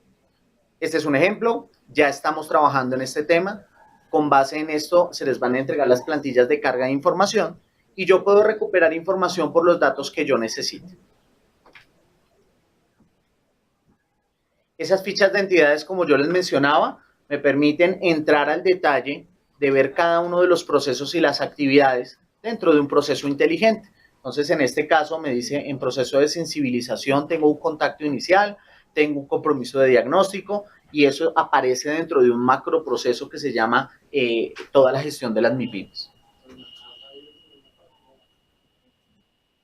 Este es un ejemplo, ya estamos trabajando en este tema. Con base en esto se les van a entregar las plantillas de carga de información y yo puedo recuperar información por los datos que yo necesite. Esas fichas de entidades, como yo les mencionaba, me permiten entrar al detalle de ver cada uno de los procesos y las actividades dentro de un proceso inteligente. Entonces, en este caso me dice, en proceso de sensibilización tengo un contacto inicial, tengo un compromiso de diagnóstico y eso aparece dentro de un macro proceso que se llama toda la gestión de las MIPYMES.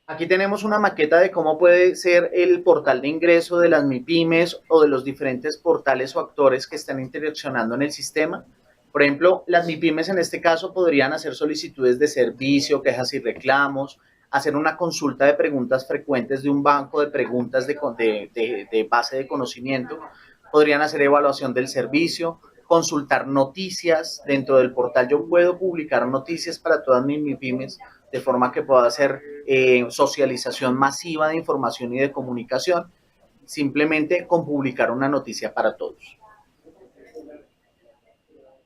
Aquí tenemos una maqueta de cómo puede ser el portal de ingreso de las MIPYMES o de los diferentes portales o actores que están interaccionando en el sistema. Por ejemplo, las MIPYMES en este caso podrían hacer solicitudes de servicio, quejas y reclamos, hacer una consulta de preguntas frecuentes de un banco de preguntas de base de conocimiento, podrían hacer evaluación del servicio, consultar noticias dentro del portal. Yo puedo publicar noticias para todas mis MIPYMES de forma que pueda hacer socialización masiva de información y de comunicación, simplemente con publicar una noticia para todos.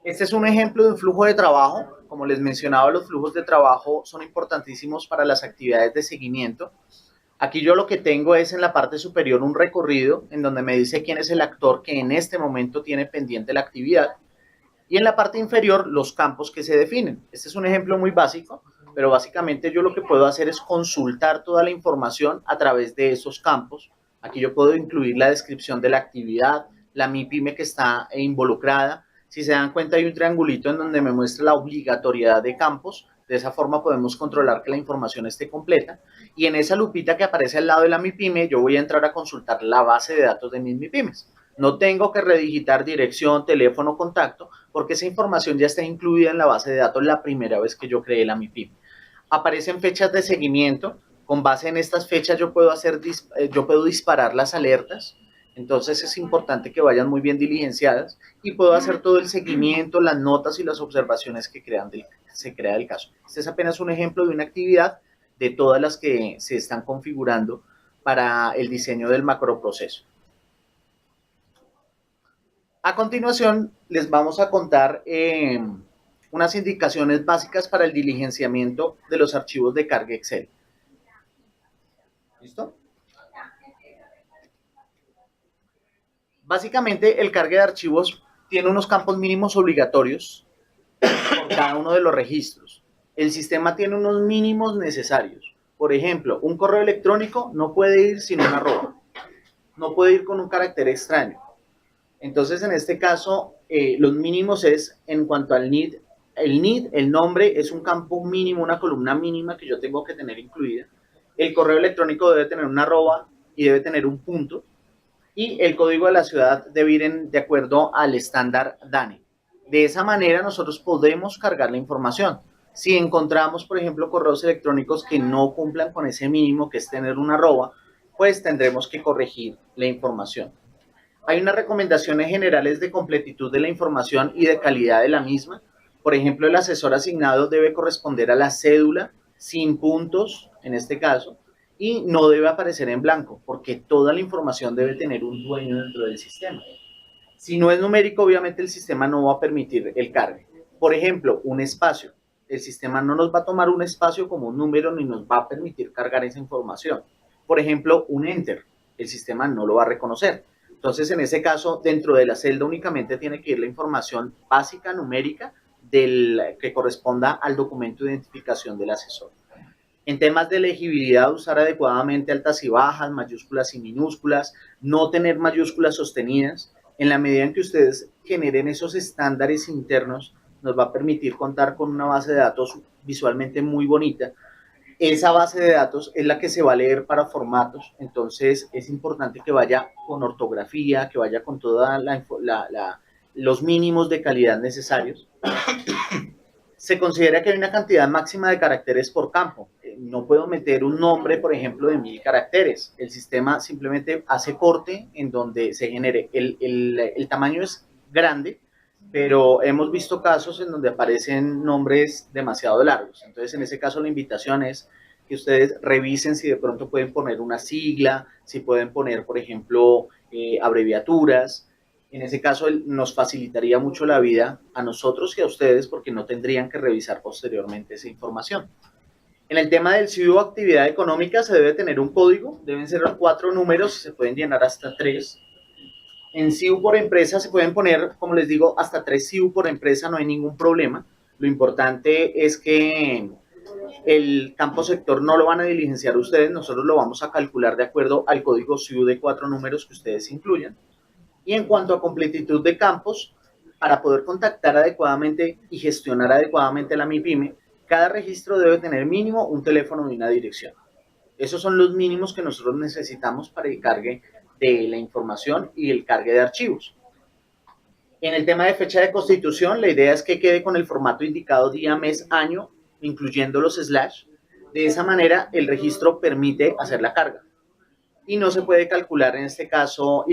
Este es un ejemplo de un flujo de trabajo. Como les mencionaba, los flujos de trabajo son importantísimos para las actividades de seguimiento. Aquí yo lo que tengo es en la parte superior un recorrido en donde me dice quién es el actor que en este momento tiene pendiente la actividad. Y en la parte inferior los campos que se definen. Este es un ejemplo muy básico, pero básicamente yo lo que puedo hacer es consultar toda la información a través de esos campos. Aquí yo puedo incluir la descripción de la actividad, la MIPYME que está involucrada. Si se dan cuenta hay un triangulito en donde me muestra la obligatoriedad de campos. De esa forma podemos controlar que la información esté completa. Y en esa lupita que aparece al lado de la MIPYME, yo voy a entrar a consultar la base de datos de mis MIPYMES. No tengo que redigitar dirección, teléfono, contacto, porque esa información ya está incluida en la base de datos la primera vez que yo creé la MIPYME. Aparecen fechas de seguimiento. Con base en estas fechas yo puedo disparar las alertas. Entonces es importante que vayan muy bien diligenciadas y puedo hacer todo el seguimiento, las notas y las observaciones que se crea del caso. Este es apenas un ejemplo de una actividad de todas las que se están configurando para el diseño del macroproceso. A continuación les vamos a contar unas indicaciones básicas para el diligenciamiento de los archivos de carga Excel. ¿Listo? Básicamente, el cargue de archivos tiene unos campos mínimos obligatorios por cada uno de los registros. El sistema tiene unos mínimos necesarios. Por ejemplo, un correo electrónico no puede ir sin una arroba. No puede ir con un carácter extraño. Entonces, en este caso, los mínimos es en cuanto al NID. El NID, el nombre, es un campo mínimo, una columna mínima que yo tengo que tener incluida. El correo electrónico debe tener una arroba y debe tener un punto. Y el código de la ciudad debe ir de acuerdo al estándar DANE. De esa manera nosotros podemos cargar la información. Si encontramos, por ejemplo, correos electrónicos que no cumplan con ese mínimo, que es tener una arroba, pues tendremos que corregir la información. Hay unas recomendaciones generales de completitud de la información y de calidad de la misma. Por ejemplo, el asesor asignado debe corresponder a la cédula, sin puntos, en este caso, y no debe aparecer en blanco, porque toda la información debe tener un dueño dentro del sistema. Si no es numérico, obviamente el sistema no va a permitir el cargue. Por ejemplo, un espacio. El sistema no nos va a tomar un espacio como un número ni nos va a permitir cargar esa información. Por ejemplo, un enter. El sistema no lo va a reconocer. Entonces, en ese caso, dentro de la celda únicamente tiene que ir la información básica numérica que corresponda al documento de identificación del asesor. En temas de legibilidad, usar adecuadamente altas y bajas, mayúsculas y minúsculas, no tener mayúsculas sostenidas. En la medida en que ustedes generen esos estándares internos, nos va a permitir contar con una base de datos visualmente muy bonita esa base de datos es la que se va a leer para formatos, entonces es importante que vaya con ortografía, que vaya con toda los mínimos de calidad necesarios. Se considera que hay una cantidad máxima de caracteres por campo. No puedo meter un nombre, por ejemplo, de 1000 caracteres. El sistema simplemente hace corte en donde se genere. El tamaño es grande, pero hemos visto casos en donde aparecen nombres demasiado largos. Entonces, en ese caso, la invitación es que ustedes revisen si de pronto pueden poner una sigla, si pueden poner, por ejemplo, abreviaturas. En ese caso, nos facilitaría mucho la vida a nosotros y a ustedes porque no tendrían que revisar posteriormente esa información. En el tema del CIU actividad económica se debe tener un código, deben ser 4 números, se pueden llenar hasta 3. En CIU por empresa se pueden poner, como les digo, hasta 3 CIU por empresa, no hay ningún problema. Lo importante es que el campo sector no lo van a diligenciar ustedes, nosotros lo vamos a calcular de acuerdo al código CIU de 4 números que ustedes incluyan. Y en cuanto a completitud de campos, para poder contactar adecuadamente y gestionar adecuadamente la MIPYME, cada registro debe tener mínimo un teléfono y una dirección. Esos son los mínimos que nosotros necesitamos para el cargue de la información y el cargue de archivos. En el tema de fecha de constitución, la idea es que quede con el formato indicado día, mes, año, incluyendo los slash. De esa manera, el registro permite hacer la carga. Y no se puede calcular en este caso,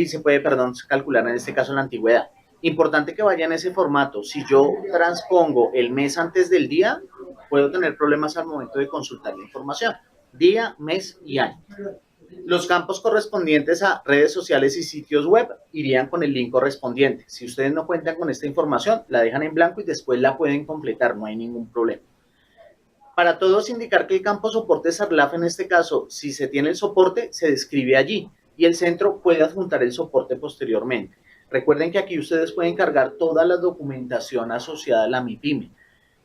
calcular en este caso la antigüedad. Importante que vaya en ese formato. Si yo transpongo el mes antes del día, puedo tener problemas al momento de consultar la información. Día, mes y año. Los campos correspondientes a redes sociales y sitios web irían con el link correspondiente. Si ustedes no cuentan con esta información, la dejan en blanco y después la pueden completar, no hay ningún problema. Para todos indicar que el campo soporte SARLAF, en este caso, si se tiene el soporte, se describe allí y el centro puede adjuntar el soporte posteriormente. Recuerden que aquí ustedes pueden cargar toda la documentación asociada a la MIPYME.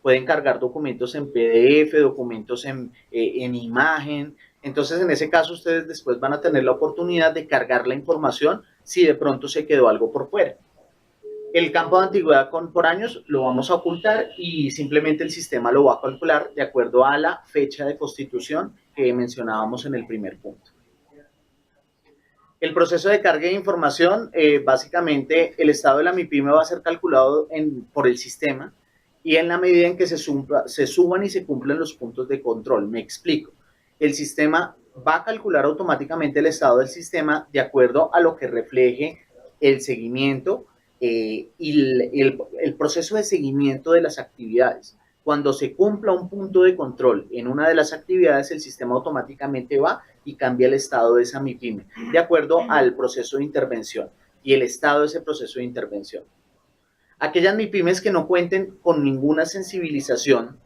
Pueden cargar documentos en PDF, documentos en imagen. Entonces, en ese caso, ustedes después van a tener la oportunidad de cargar la información si de pronto se quedó algo por fuera. El campo de antigüedad por años lo vamos a ocultar y simplemente el sistema lo va a calcular de acuerdo a la fecha de constitución que mencionábamos en el primer punto. El proceso de carga de información, básicamente el estado de la MIPYME va a ser calculado por el sistema y en la medida en que se suban y se cumplan los puntos de control. Me explico. El sistema va a calcular automáticamente el estado del sistema de acuerdo a lo que refleje el seguimiento y el proceso de seguimiento de las actividades. Cuando se cumpla un punto de control en una de las actividades, el sistema automáticamente va y cambia el estado de esa MIPYME de acuerdo al proceso de intervención y el estado de ese proceso de intervención. Aquellas MIPYMEs que no cuenten con ninguna sensibilización,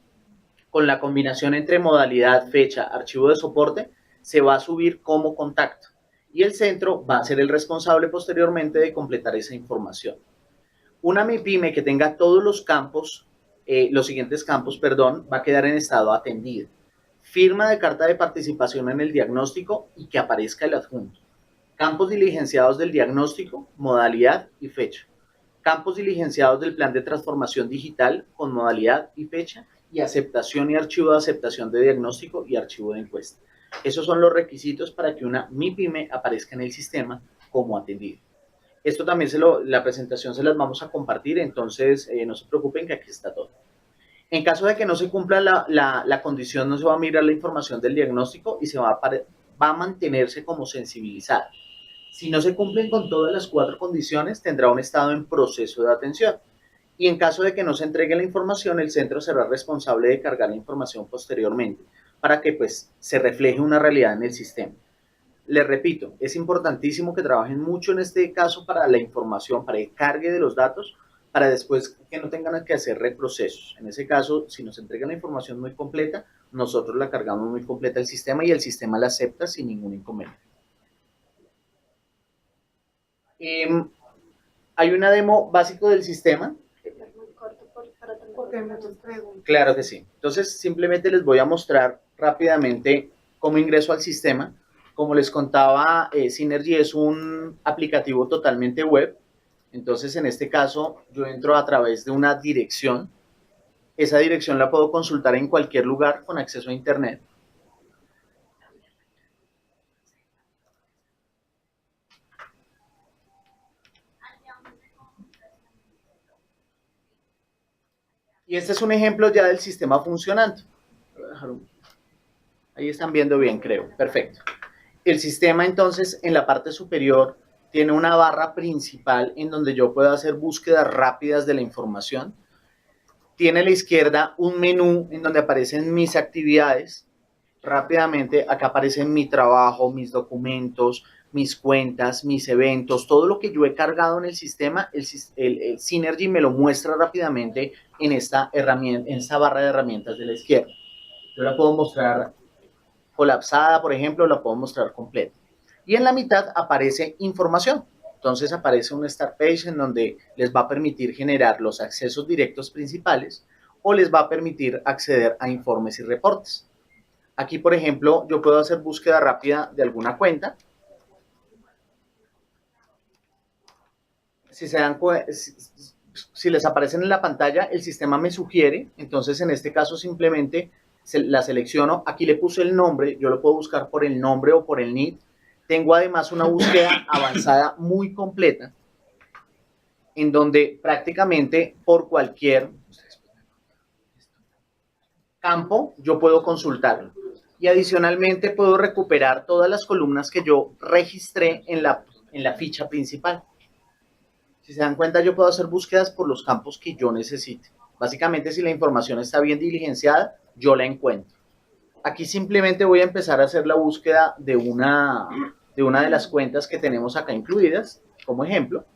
con la combinación entre modalidad, fecha, archivo de soporte, se va a subir como contacto y el centro va a ser el responsable posteriormente de completar esa información. Una MIPYME que tenga todos los campos, los siguientes campos, va a quedar en estado atendido. Firma de carta de participación en el diagnóstico y que aparezca el adjunto. Campos diligenciados del diagnóstico, modalidad y fecha. Campos diligenciados del plan de transformación digital con modalidad y fecha y aceptación y archivo de aceptación de diagnóstico y archivo de encuesta. Esos son los requisitos para que una MIPYME aparezca en el sistema como atendida. Esto también la presentación se las vamos a compartir, entonces no se preocupen que aquí está todo. En caso de que no se cumpla la condición, no se va a mirar la información del diagnóstico y se va a mantenerse como sensibilizada. Si no se cumplen con todas las 4 condiciones, tendrá un estado en proceso de atención. Y en caso de que no se entregue la información, el centro será responsable de cargar la información posteriormente para que pues, se refleje una realidad en el sistema. Les repito, es importantísimo que trabajen mucho en este caso para la información, para el cargue de los datos, para después que no tengan que hacer reprocesos. En ese caso, si nos entregan la información muy completa, nosotros la cargamos muy completa al sistema y el sistema la acepta sin ningún inconveniente. Hay una demo básico del sistema. Porque hay muchas preguntas. Claro que sí. Entonces, simplemente les voy a mostrar rápidamente cómo ingreso al sistema. Como les contaba, Synergy es un aplicativo totalmente web. Entonces, en este caso, yo entro a través de una dirección. Esa dirección la puedo consultar en cualquier lugar con acceso a internet. Y este es un ejemplo ya del sistema funcionando. Ahí están viendo bien, creo. Perfecto. El sistema entonces en la parte superior tiene una barra principal en donde yo puedo hacer búsquedas rápidas de la información. Tiene a la izquierda un menú en donde aparecen mis actividades. Rápidamente acá aparece mi trabajo, mis documentos, mis cuentas, mis eventos, todo lo que yo he cargado en el sistema, el Synergy me lo muestra rápidamente en esta herramienta, en esta barra de herramientas de la izquierda. Yo la puedo mostrar colapsada, por ejemplo, la puedo mostrar completa. Y en la mitad aparece información. Entonces aparece un Start Page en donde les va a permitir generar los accesos directos principales o les va a permitir acceder a informes y reportes. Aquí, por ejemplo, yo puedo hacer búsqueda rápida de alguna cuenta. Si se dan si les aparecen en la pantalla, el sistema me sugiere. Entonces, en este caso, simplemente la selecciono. Aquí le puse el nombre. Yo lo puedo buscar por el nombre o por el NID. Tengo además una búsqueda avanzada muy completa, en donde prácticamente por cualquier campo yo puedo consultarlo. Y adicionalmente puedo recuperar todas las columnas que yo registré en la ficha principal. Si se dan cuenta, yo puedo hacer búsquedas por los campos que yo necesite. Básicamente, si la información está bien diligenciada, yo la encuentro. Aquí simplemente voy a empezar a hacer la búsqueda de una de las cuentas que tenemos acá incluidas, como ejemplo.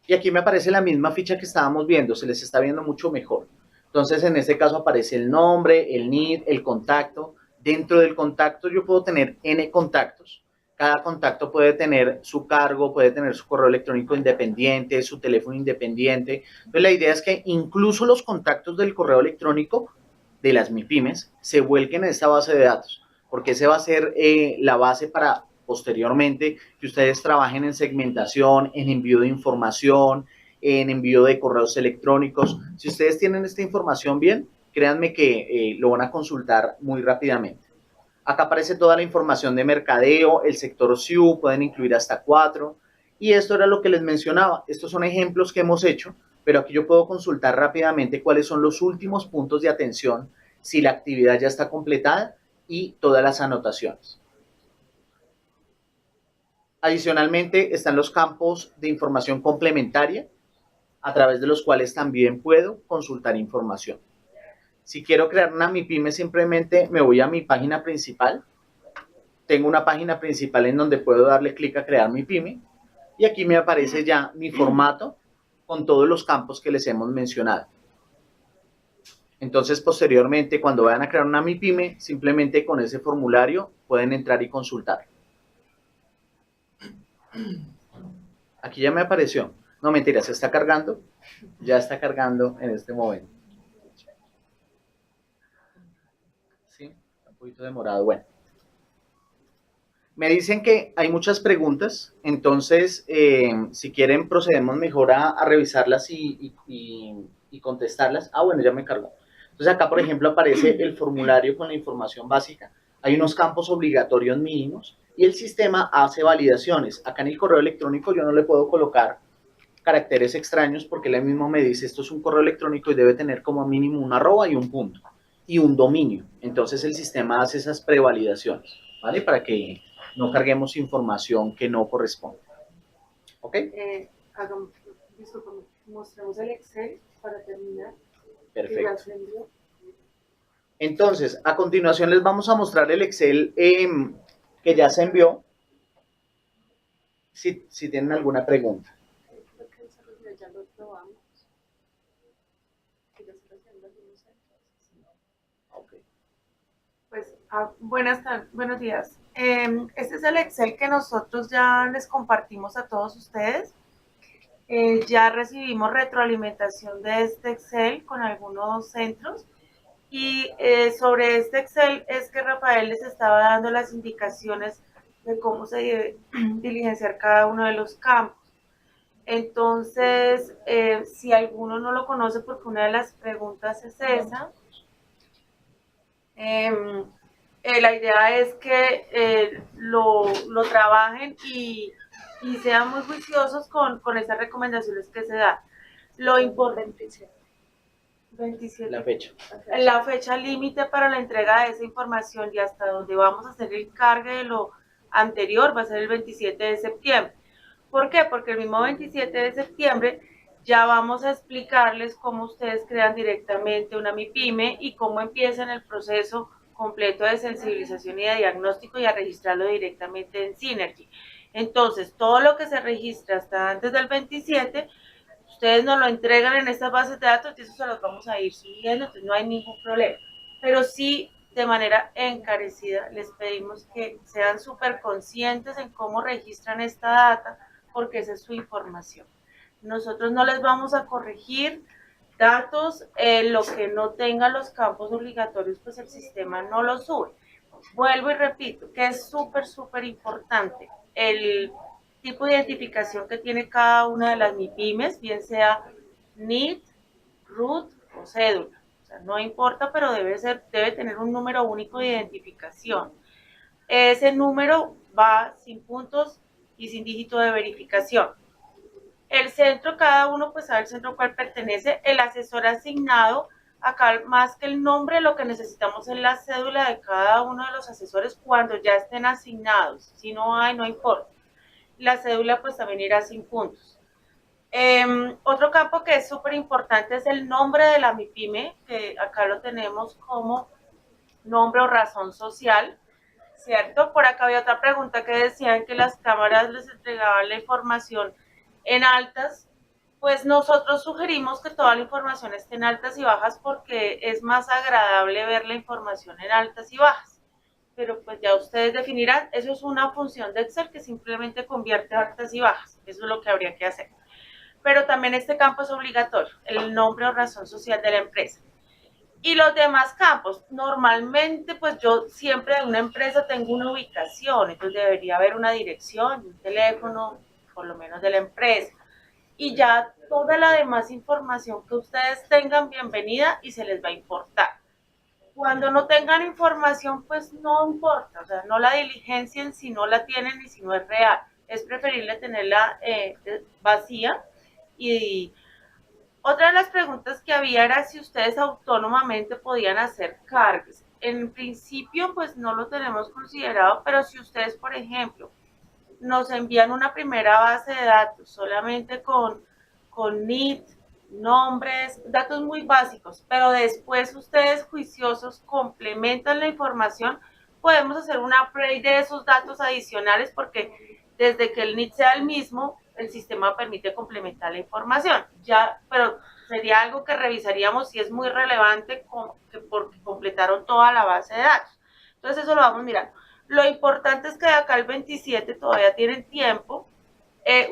Y aquí me aparece la misma ficha que estábamos viendo, se les está viendo mucho mejor. Entonces, en este caso aparece el nombre, el NID, el contacto. Dentro del contacto yo puedo tener N contactos. Cada contacto puede tener su cargo, puede tener su correo electrónico independiente, su teléfono independiente. Entonces, la idea es que incluso los contactos del correo electrónico de las MIPYMES se vuelquen a esta base de datos, porque esa va a ser la base para posteriormente que ustedes trabajen en segmentación, en envío de información, en envío de correos electrónicos. Si ustedes tienen esta información bien, créanme que lo van a consultar muy rápidamente. Acá aparece toda la información de mercadeo, el sector SIU, pueden incluir hasta 4. Y esto era lo que les mencionaba. Estos son ejemplos que hemos hecho, pero aquí yo puedo consultar rápidamente cuáles son los últimos puntos de atención, si la actividad ya está completada y todas las anotaciones. Adicionalmente están los campos de información complementaria, a través de los cuales también puedo consultar información. Si quiero crear una MIPYME, simplemente me voy a mi página principal. Tengo una página principal en donde puedo darle clic a crear MIPYME y aquí me aparece ya mi formato con todos los campos que les hemos mencionado. Entonces, posteriormente, cuando vayan a crear una MIPYME, simplemente con ese formulario pueden entrar y consultar. Aquí ya me apareció. No, mentira, se está cargando. Ya está cargando en este momento. Sí, un poquito demorado. Bueno. Me dicen que hay muchas preguntas, entonces, si quieren, procedemos mejor a revisarlas y contestarlas. Ah, bueno, ya me cargó. Entonces, acá, por ejemplo, aparece el formulario con la información básica. Hay unos campos obligatorios mínimos y el sistema hace validaciones. Acá en el correo electrónico yo no le puedo colocar caracteres extraños porque él mismo me dice, esto es un correo electrónico y debe tener como mínimo un arroba y un punto y un dominio. Entonces, el sistema hace esas prevalidaciones, ¿vale? Para que no carguemos información que no corresponde. ¿Ok? Disculpame, mostramos el Excel para terminar. Perfecto. Entonces, a continuación les vamos a mostrar el Excel que ya se envió. Si tienen alguna pregunta. Ya lo probamos. Okay. Pues, buenos días. Este es el Excel que nosotros ya les compartimos a todos ustedes. Ya recibimos retroalimentación de este Excel con algunos centros y sobre este Excel es que Rafael les estaba dando las indicaciones de cómo se debe diligenciar cada uno de los campos. Entonces, si alguno no lo conoce, porque una de las preguntas es esa, la idea es que lo trabajen y sean muy juiciosos con esas recomendaciones que se dan. Lo importante 27. La fecha. La fecha límite para la entrega de esa información y hasta donde vamos a hacer el cargue de lo anterior va a ser el 27 de septiembre. ¿Por qué? Porque el mismo 27 de septiembre ya vamos a explicarles cómo ustedes crean directamente una MIPYME y cómo empiezan el proceso completo de sensibilización y de diagnóstico y a registrarlo directamente en Synergy. Entonces, todo lo que se registra hasta antes del 27, ustedes nos lo entregan en estas bases de datos y eso se los vamos a ir subiendo, entonces no hay ningún problema. Pero sí, de manera encarecida, les pedimos que sean súper conscientes en cómo registran esta data, porque esa es su información. Nosotros no les vamos a corregir datos, lo que no tenga los campos obligatorios, pues el sistema no lo sube. Vuelvo y repito, que es súper importante el tipo de identificación que tiene cada una de las MIPYMES, bien sea NIT, RUT o cédula. O sea, no importa, pero debe tener un número único de identificación. Ese número va sin puntos y sin dígito de verificación. El centro, cada uno pues sabe el centro al cual pertenece. El asesor asignado, acá más que el nombre, lo que necesitamos es la cédula de cada uno de los asesores cuando ya estén asignados. Si no hay, no importa. La cédula pues también irá sin puntos. Otro campo que es súper importante es el nombre de la MIPYME, que acá lo tenemos como nombre o razón social, ¿cierto? Por acá había otra pregunta que decían que las cámaras les entregaban la información en altas. Pues nosotros sugerimos que toda la información esté en altas y bajas porque es más agradable ver la información en altas y bajas. Pero pues ya ustedes definirán, eso es una función de Excel que simplemente convierte altas y bajas, eso es lo que habría que hacer. Pero también este campo es obligatorio, el nombre o razón social de la empresa. Y los demás campos, normalmente pues yo siempre en una empresa tengo una ubicación, entonces debería haber una dirección, un teléfono, por lo menos de la empresa. Y ya toda la demás información que ustedes tengan, bienvenida y se les va a importar. Cuando no tengan información, pues no importa, o sea, no la diligencien si no la tienen y si no es real. Es preferible tenerla vacía. Y otra de las preguntas que había era si ustedes autónomamente podían hacer cargas. En principio, pues no lo tenemos considerado, pero si ustedes, por ejemplo, nos envían una primera base de datos solamente con NIT, nombres, datos muy básicos, pero después ustedes juiciosos complementan la información, podemos hacer un upgrade de esos datos adicionales porque desde que el NIT sea el mismo, el sistema permite complementar la información. Ya, pero sería algo que revisaríamos si es muy relevante porque completaron toda la base de datos. Entonces eso lo vamos mirando. Lo importante es que de acá al 27 todavía tienen tiempo.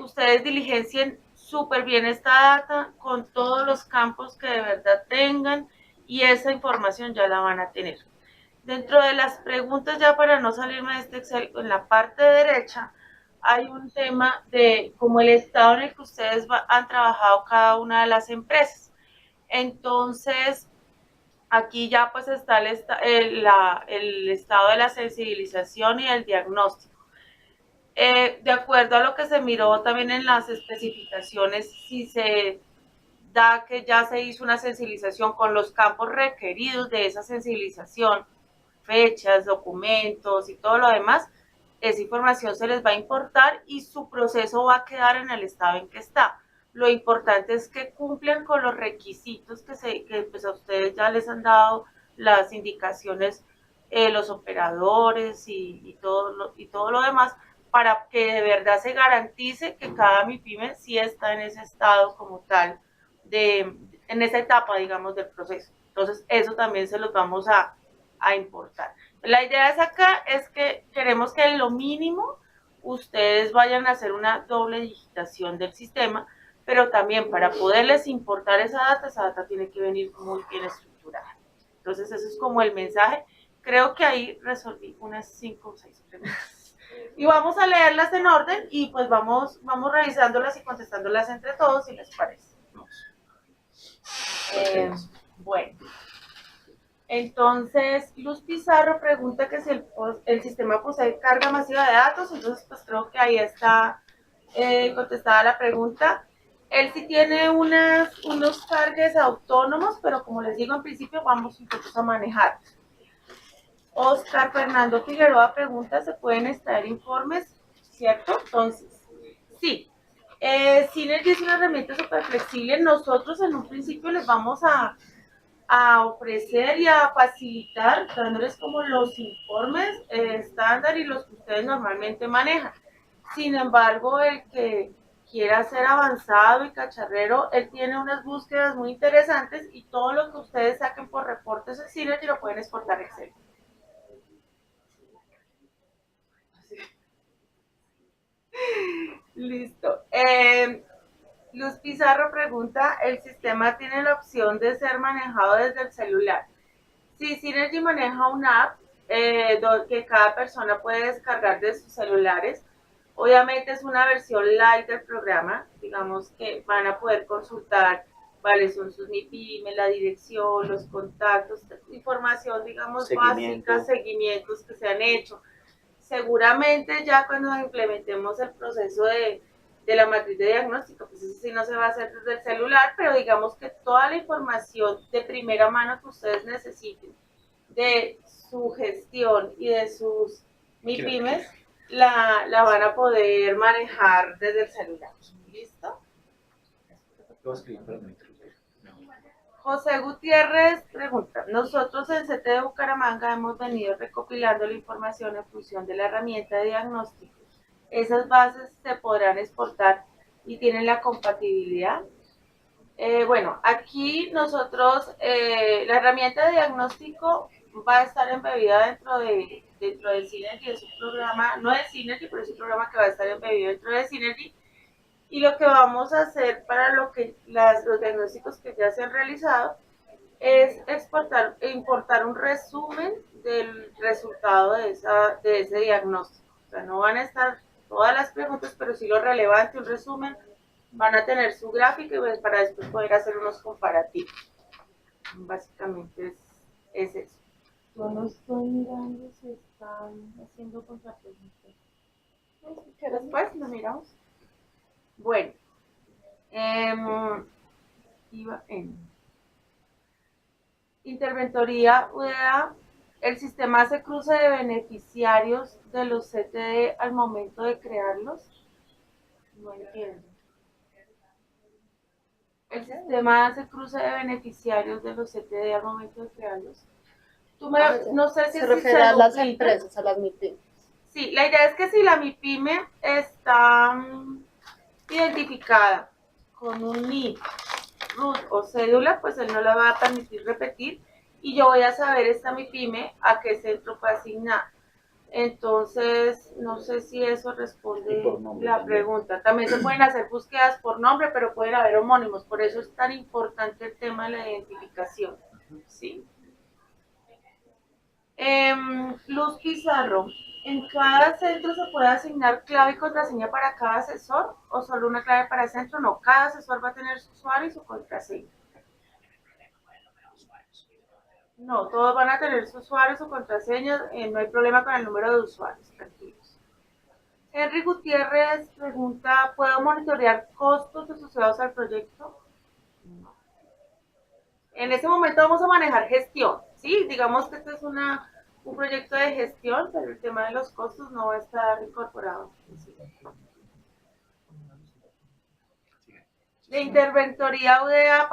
Ustedes diligencien súper bien esta data con todos los campos que de verdad tengan y esa información ya la van a tener. Dentro de las preguntas, ya para no salirme de este Excel, en la parte derecha hay un tema de como el estado en el que ustedes han trabajado cada una de las empresas. Entonces, aquí ya pues está el estado de la sensibilización y el diagnóstico. De acuerdo a lo que se miró también en las especificaciones, si se da que ya se hizo una sensibilización con los campos requeridos de esa sensibilización, fechas, documentos y todo lo demás, esa información se les va a importar y su proceso va a quedar en el estado en que está. Lo importante es que cumplan con los requisitos que pues a ustedes ya les han dado las indicaciones, los operadores y todo lo demás, para que de verdad se garantice que cada MIPYME sí está en ese estado como tal, en esa etapa, digamos, del proceso. Entonces, eso también se los vamos a importar. La idea es acá es que queremos que en lo mínimo ustedes vayan a hacer una doble digitación del sistema, pero también para poderles importar esa data tiene que venir muy bien estructurada. Entonces, eso es como el mensaje. Creo que ahí resolví unas 5 o 6 preguntas. Y vamos a leerlas en orden y pues vamos revisándolas y contestándolas entre todos, si les parece. Bueno. Entonces, Luz Pizarro pregunta que si el sistema posee carga masiva de datos, entonces pues creo que ahí está contestada la pregunta. Él sí tiene unos targets autónomos, pero como les digo, en principio vamos nosotros a manejar. Oscar Fernando Figueroa pregunta, ¿se pueden extraer informes? ¿Cierto? Entonces, sí. Synergy es una herramienta súper flexible. Nosotros en un principio les vamos a ofrecer y a facilitar, dándoles como los informes estándar y los que ustedes normalmente manejan. Sin embargo, el que quiera ser avanzado y cacharrero, él tiene unas búsquedas muy interesantes y todo lo que ustedes saquen por reportes de Synergy lo pueden exportar a Excel. Listo. Luz Pizarro pregunta, ¿el sistema tiene la opción de ser manejado desde el celular? Sí, Synergy maneja una app que cada persona puede descargar de sus celulares. Obviamente es una versión light del programa, digamos que van a poder consultar cuáles son sus MIPYME, la dirección, los contactos, información, digamos, básica, seguimientos que se han hecho. Seguramente ya cuando implementemos el proceso de la matriz de diagnóstico, pues eso sí no se va a hacer desde el celular, pero digamos que toda la información de primera mano que ustedes necesiten de su gestión y de sus MIPYMES la van a poder manejar desde el celular. ¿Listo? José Gutiérrez pregunta, nosotros en CT de Bucaramanga hemos venido recopilando la información en función de la herramienta de diagnóstico. ¿Esas bases se podrán exportar y tienen la compatibilidad? Bueno, aquí nosotros, la herramienta de diagnóstico va a estar embebida dentro del Synergy, es un programa, no es Synergy, pero es un programa que va a estar embebido dentro de Synergy. Y lo que vamos a hacer para los diagnósticos que ya se han realizado es importar un resumen del resultado de ese diagnóstico. O sea, no van a estar todas las preguntas, pero sí lo relevante, un resumen. Van a tener su gráfico y pues para después poder hacer unos comparativos. Básicamente es eso. Yo no estoy mirando si están haciendo contrapreguntas. Después lo miramos. Bueno, iba en Interventoría UDA. ¿El sistema hace cruce de beneficiarios de los CTD al momento de crearlos? No entiendo. ¿El sistema hace cruce de beneficiarios de los CTD al momento de crearlos? No sé si se refiere a las empresas, a las MIPYME. Sí, la idea es que si la MIPYME está identificada con un NIF, RUT o cédula, pues él no la va a permitir repetir y yo voy a saber esta MIPYME a qué centro fue asignada. Entonces, no sé si eso responde la pregunta. También se pueden hacer búsquedas por nombre, pero pueden haber homónimos. Por eso es tan importante el tema de la identificación. ¿Sí? Luz Pizarro, ¿en cada centro se puede asignar clave y contraseña para cada asesor o solo una clave para el centro? No, cada asesor va a tener su usuario y su contraseña. No, todos van a tener su usuario y su contraseña, no hay problema con el número de usuarios, tranquilos. Henry Gutiérrez pregunta, ¿puedo monitorear costos asociados al proyecto? No. En este momento vamos a manejar gestión, ¿sí? Digamos que este es un proyecto de gestión, pero el tema de los costos no va a estar incorporado. ¿Sí? De Interventoría UDA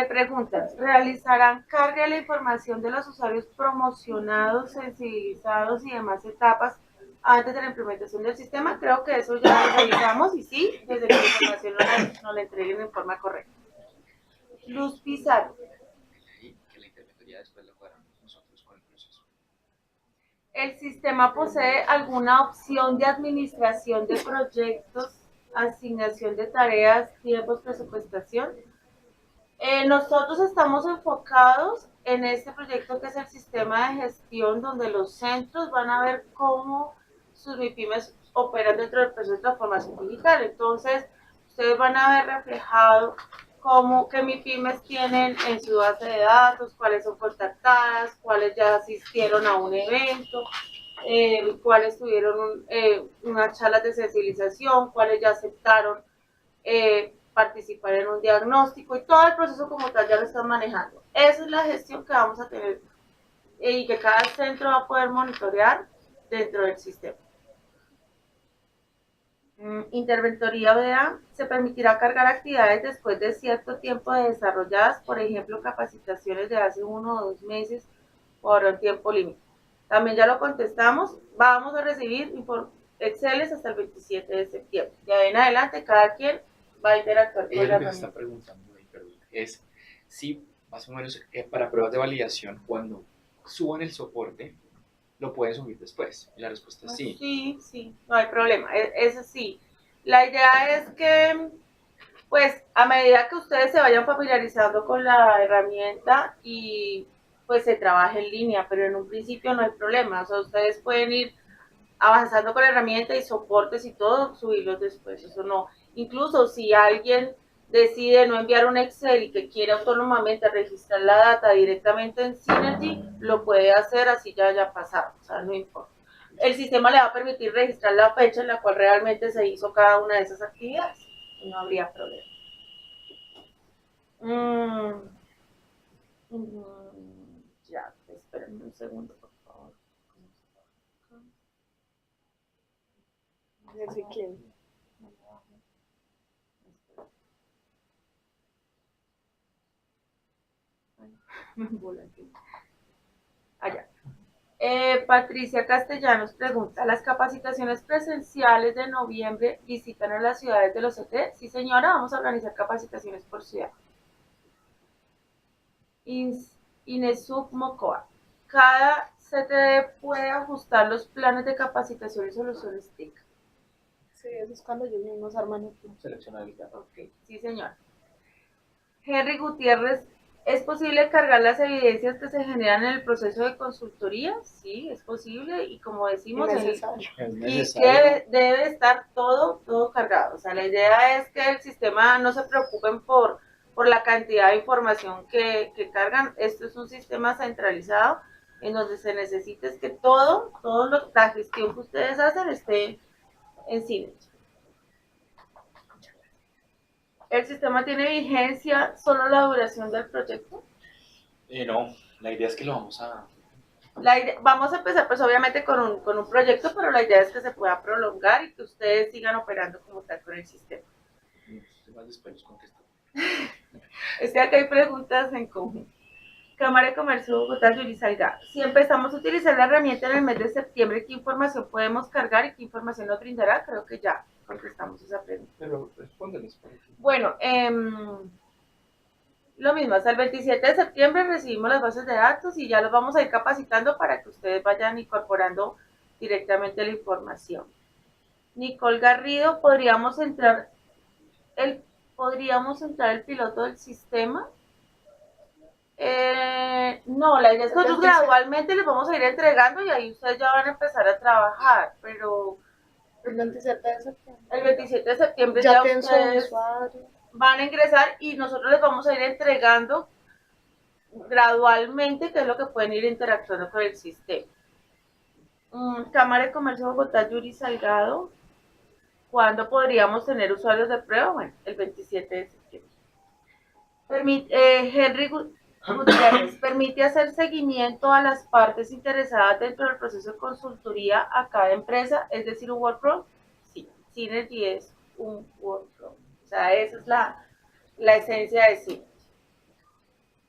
pregunta, ¿realizarán carga de la información de los usuarios promocionados, sensibilizados y demás etapas antes de la implementación del sistema? Creo que eso ya lo revisamos y sí, desde que la información nos la entreguen en forma correcta. Luz Pizarro. ¿El sistema posee alguna opción de administración de proyectos, asignación de tareas, tiempos, presupuestación? Nosotros estamos enfocados en este proyecto que es el sistema de gestión, donde los centros van a ver cómo sus MIPYMES operan dentro del proceso de transformación digital. Entonces, ustedes van a ver reflejado qué MIPYMES tienen en su base de datos, cuáles son contactadas, cuáles ya asistieron a un evento, cuáles tuvieron unas charlas de sensibilización, cuáles ya aceptaron participar en un diagnóstico y todo el proceso como tal ya lo están manejando. Esa es la gestión que vamos a tener y que cada centro va a poder monitorear dentro del sistema. Interventoría ODA, se permitirá cargar actividades después de cierto tiempo de desarrolladas, por ejemplo, capacitaciones de hace 1 o 2 meses por un tiempo límite. También ya lo contestamos, vamos a recibir Exceles hasta el 27 de septiembre. De ahí en adelante, cada quien va a interactuar con la Lo que se herramienta. está preguntando ahí, perdón, es si más o menos para pruebas de validación, cuando suban el soporte, lo pueden subir después. Y la respuesta es sí. Sí, sí, no hay problema, eso sí. La idea es que, pues, a medida que ustedes se vayan familiarizando con la herramienta y pues se trabaje en línea, pero en un principio no hay problema, o sea, ustedes pueden ir avanzando con la herramienta y soportes y todo, subirlos después, eso no. Incluso si alguien decide no enviar un Excel y que quiere autónomamente registrar la data directamente en Synergy, lo puede hacer así ya haya pasado, o sea, no importa. El sistema le va a permitir registrar la fecha en la cual realmente se hizo cada una de esas actividades, no habría problema. Ya, espérenme un segundo, por favor. Ezequiel. Allá. Patricia Castellanos pregunta, ¿las capacitaciones presenciales de noviembre visitan a las ciudades de los CT? Sí, señora, vamos a organizar capacitaciones por ciudad. Inesub Mocoa, cada CTD puede ajustar los planes de capacitación y soluciones TIC. Sí, eso es cuando ellos mismos arman el plan. Seleccionar el caso. Ok, sí, señor. Henry Gutiérrez, ¿es posible cargar las evidencias que se generan en el proceso de consultoría? Sí, es posible y como decimos, Innecesario. Es y necesario. debe estar todo cargado. O sea, la idea es que el sistema no se preocupen por la cantidad de información que cargan. Esto es un sistema centralizado en donde se necesita es que todo la gestión que ustedes hacen esté en Synergy. ¿El sistema tiene vigencia solo la duración del proyecto? No, la idea es que lo vamos a... Vamos a empezar pues obviamente con un proyecto, pero la idea es que se pueda prolongar y que ustedes sigan operando como tal con el sistema. Después contesto. Es que acá hay preguntas en conjunto. Cámara de Comercio de Bogotá, Yuri Salgado. Si empezamos a utilizar la herramienta en el mes de septiembre, ¿qué información podemos cargar y qué información nos brindará? Creo que ya contestamos esa pregunta. Pero respóndeles. Bueno, lo mismo, hasta el 27 de septiembre recibimos las bases de datos y ya los vamos a ir capacitando para que ustedes vayan incorporando directamente la información. Nicole Garrido, ¿podríamos entrar el piloto del sistema? No, la idea es que nosotros gradualmente les vamos a ir entregando y ahí ustedes ya van a empezar a trabajar, pero El 27 de septiembre. el 27 de septiembre Ya ya tienen su ustedes usuario. van a ingresar y nosotros les vamos a ir entregando gradualmente qué es lo que pueden ir interactuando con el sistema. Cámara de Comercio de Bogotá, Yuri Salgado, ¿cuándo podríamos tener usuarios de prueba? Bueno, el 27 de septiembre. Henry Gutiérrez, ¿permite hacer seguimiento a las partes interesadas dentro del proceso de consultoría a cada empresa? Es decir, un workflow. Sí, Synergy es un workflow. O sea, esa es la esencia de Synergy.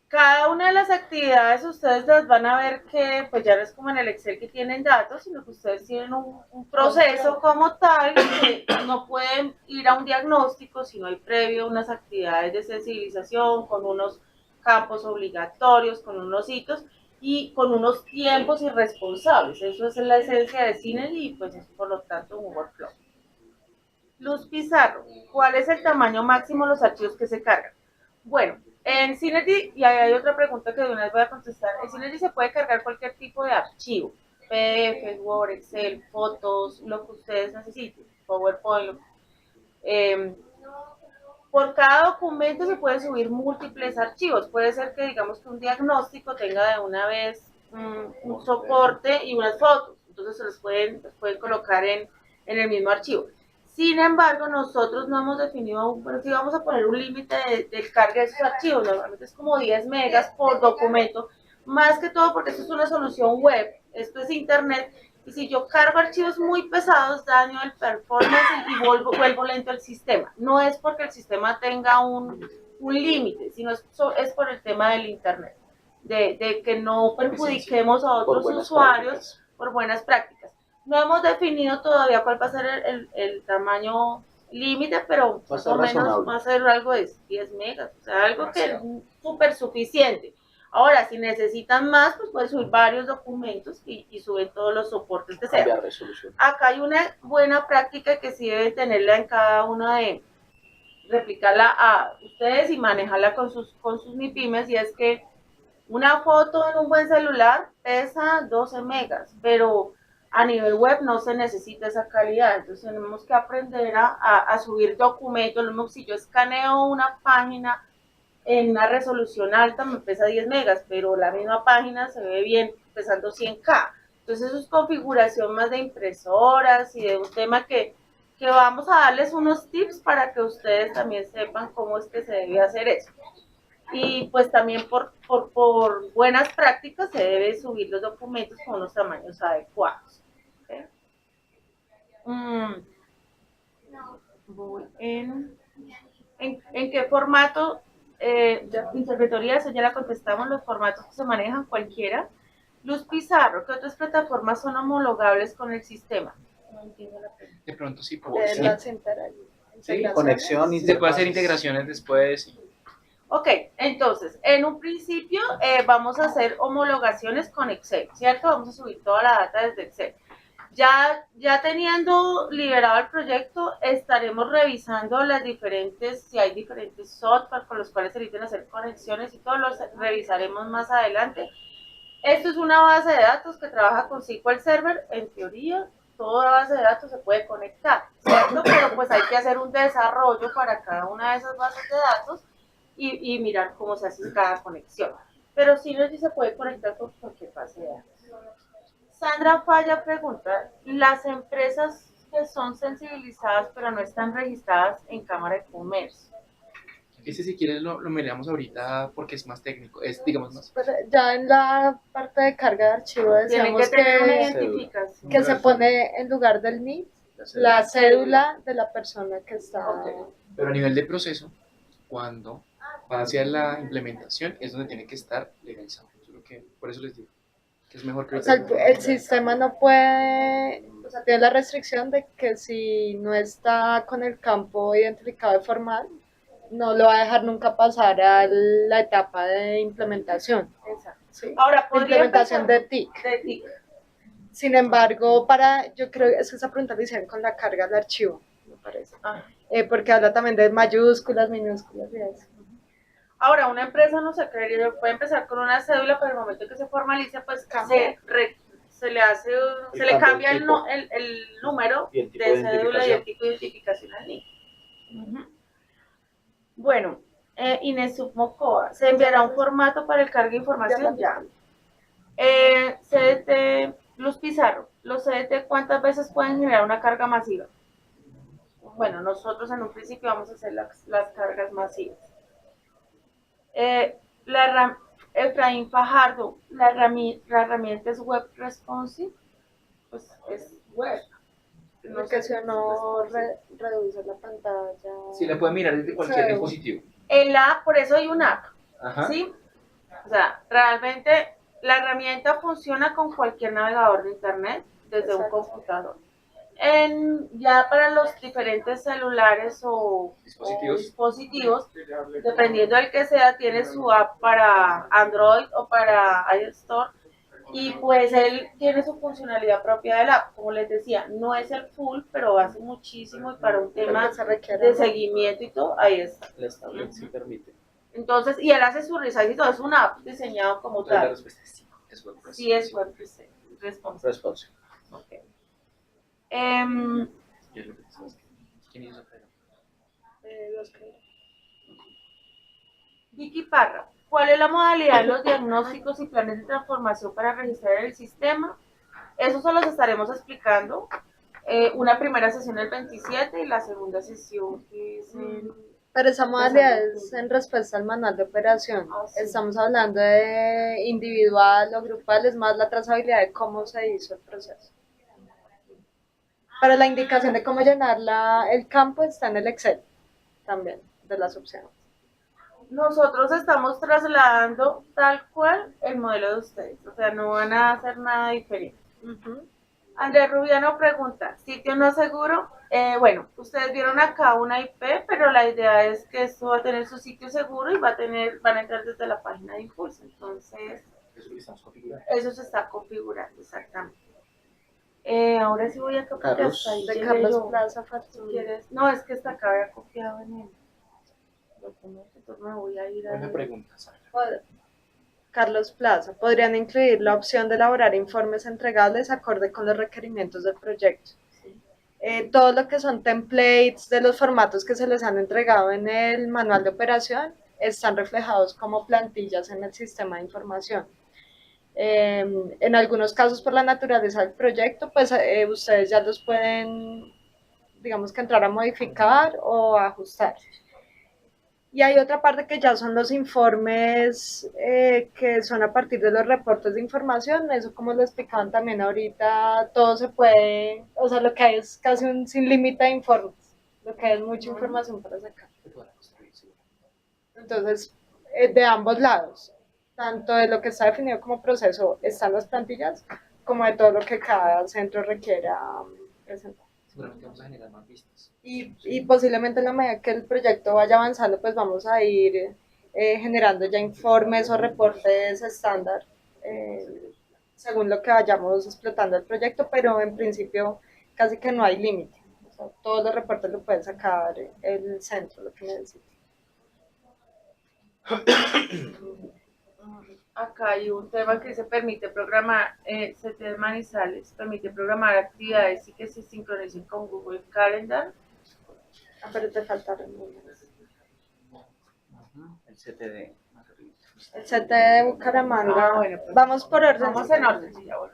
Cada una de las actividades ustedes las van a ver que pues ya no es como en el Excel que tienen datos, sino que ustedes tienen un proceso como tal, que no pueden ir a un diagnóstico, sino hay previo unas actividades de sensibilización con unos campos obligatorios, con unos hitos y con unos tiempos irresponsables. Eso es la esencia de Synergy y pues es por lo tanto un workflow. Luz Pizarro, ¿cuál es el tamaño máximo de los archivos que se cargan? Bueno, en Synergy, y ahí hay otra pregunta que de una vez voy a contestar, en Synergy se puede cargar cualquier tipo de archivo, PDF, Word, Excel, fotos, lo que ustedes necesiten, PowerPoint. Por cada documento se pueden subir múltiples archivos, puede ser que digamos que un diagnóstico tenga de una vez un soporte y unas fotos, entonces se los pueden colocar en el mismo archivo. Sin embargo, nosotros no hemos definido, bueno, si vamos a poner un límite de carga de esos archivos, normalmente es como 10 megas por documento, más que todo porque esto es una solución web, esto es internet, y si yo cargo archivos muy pesados, daño el performance y vuelvo lento el sistema. No es porque el sistema tenga un límite, sino es por el tema del internet, de que no perjudiquemos a otros usuarios por buenas prácticas. No hemos definido todavía cuál va a ser el tamaño límite, pero más o menos va a ser algo de 10 megas, o sea, algo que es súper suficiente. Ahora, si necesitan más, pues pueden subir varios documentos y suben todos los soportes de cero. Acá hay una buena práctica que sí deben tenerla en cada una de replicarla a ustedes y manejarla con sus MIPYMES, y es que una foto en un buen celular pesa 12 megas, pero a nivel web no se necesita esa calidad, entonces tenemos que aprender a subir documentos. Lo mismo si yo escaneo una página en una resolución alta me pesa 10 megas, pero la misma página se ve bien pesando 100K. Entonces eso es configuración más de impresoras y de un tema que vamos a darles unos tips para que ustedes también sepan cómo es que se debe hacer eso. Y pues también por buenas prácticas se debe subir los documentos con unos tamaños adecuados. ¿Okay? ¿En qué formato? Interpretoría, eso ya la contestamos, los formatos que se manejan cualquiera. Luz Pizarro, ¿qué otras plataformas son homologables con el sistema? No entiendo la pregunta. De pronto sí, sí, conexión y se puede hacer integraciones después. Ok, entonces, en un principio vamos a hacer homologaciones con Excel, ¿cierto? Vamos a subir toda la data desde Excel. Ya teniendo liberado el proyecto, estaremos revisando si hay diferentes software con los cuales se necesitan hacer conexiones y todo, los revisaremos más adelante. Esto es una base de datos que trabaja con SQL Server. En teoría, toda base de datos se puede conectar, ¿cierto? Pero pues hay que hacer un desarrollo para cada una de esas bases de datos y mirar cómo se hace cada conexión. Pero sí se puede conectar con cualquier base de datos. Sandra Falla pregunta, las empresas que son sensibilizadas pero no están registradas en Cámara de Comercio. Ese si quieres lo miramos ahorita porque es más técnico, es digamos más. Pues ya en la parte de carga de archivo decíamos que se pone en lugar del NID la cédula de la persona que está. Pero a nivel de proceso, cuando va hacia la implementación es donde tiene que estar legalizado. Por eso les digo. Es mejor que el sistema no puede, o sea, tiene la restricción de que si no está con el campo identificado de formal, no lo va a dejar nunca pasar a la etapa de implementación. Exacto. ¿Sí? Ahora, implementación de TIC. Sin embargo, yo creo que esa pregunta la hicieron con la carga del archivo, me parece. Porque habla también de mayúsculas, minúsculas y eso. Ahora, una empresa no se puede empezar con una cédula, pero en el momento que se formalice, pues se le cambia el número de cédula y el tipo de identificación al NIC. Bueno, Inés Submocoa, ¿se enviará un formato para el cargo de información? Ya. CDT, Luz Pizarro, ¿los CDT cuántas veces pueden generar una carga masiva? Bueno, nosotros en un principio vamos a hacer las cargas masivas. Efraín Fajardo, la herramienta es web responsive, pues es web. Porque si no reduce la pantalla. Sí, la pueden mirar desde cualquier dispositivo. En la app, por eso hay una app. Ajá. ¿Sí? O sea, realmente la herramienta funciona con cualquier navegador de internet desde un computador. Ya para los diferentes celulares o dispositivos, dependiendo del que sea, tiene su app para Android o para iStore, y pues él tiene su funcionalidad propia del app. Como les decía, no es el full, pero hace muchísimo, y para un tema de seguimiento y todo, ahí está. La tablet sí permite. Entonces, y él hace su resize y todo, es una app diseñado como tal. La respuesta es sí, es web responsive. Sí, es web responsive. Okay. Vicky Parra, ¿cuál es la modalidad de los diagnósticos y planes de transformación para registrar el sistema? Eso se los estaremos explicando. una primera sesión el 27 y la segunda sesión que es Pero esa modalidad es en respuesta al manual de operación. Sí. Estamos hablando de individual o grupal, es más la trazabilidad de cómo se hizo el proceso. Pero la indicación de cómo llenar el campo está en el Excel también, de las opciones. Nosotros estamos trasladando tal cual el modelo de ustedes, o sea, no van a hacer nada diferente. Andrés Rubiano pregunta, ¿sitio no seguro? Bueno, ustedes vieron acá una IP, pero la idea es que esto va a tener su sitio seguro y van a entrar desde la página de Impulso. Entonces, eso se está configurando, exactamente. Ahora sí voy a copiar. Carlos. De Carlos Plaza, ¿Quieres? No, es que está acá había copiado en el documento, entonces me voy a ir a... Una pregunta, Sara. Carlos Plaza, podrían incluir la opción de elaborar informes entregables acorde con los requerimientos del proyecto. Todo lo que son templates de los formatos que se les han entregado en el manual de operación están reflejados como plantillas en el sistema de información. En algunos casos, por la naturaleza del proyecto, pues ustedes ya los pueden, digamos que entrar a modificar o a ajustar. Y hay otra parte que ya son los informes que son a partir de los reportes de información. Eso, como lo explicaban también ahorita, todo se puede, o sea, lo que hay es casi un sin límite de informes, lo que hay es mucha información para sacar. Entonces, de ambos lados, tanto de lo que está definido como proceso están las plantillas, como de todo lo que cada centro requiera presentar. Seguramente vamos a generar más vistas. Y posiblemente en la medida que el proyecto vaya avanzando, pues vamos a ir generando ya informes o reportes estándar según lo que vayamos explotando el proyecto, pero en principio casi que no hay límite. O sea, todos los reportes lo puede sacar el centro, lo que necesite. Acá hay un tema que se permite programar, CT Manizales, permite programar actividades y que se sincronicen con Google Calendar. Pero te faltaron números. El CTD. El CT de Bucaramanga, bueno, pues, vamos por orden. Vamos en orden, sí, ya bueno.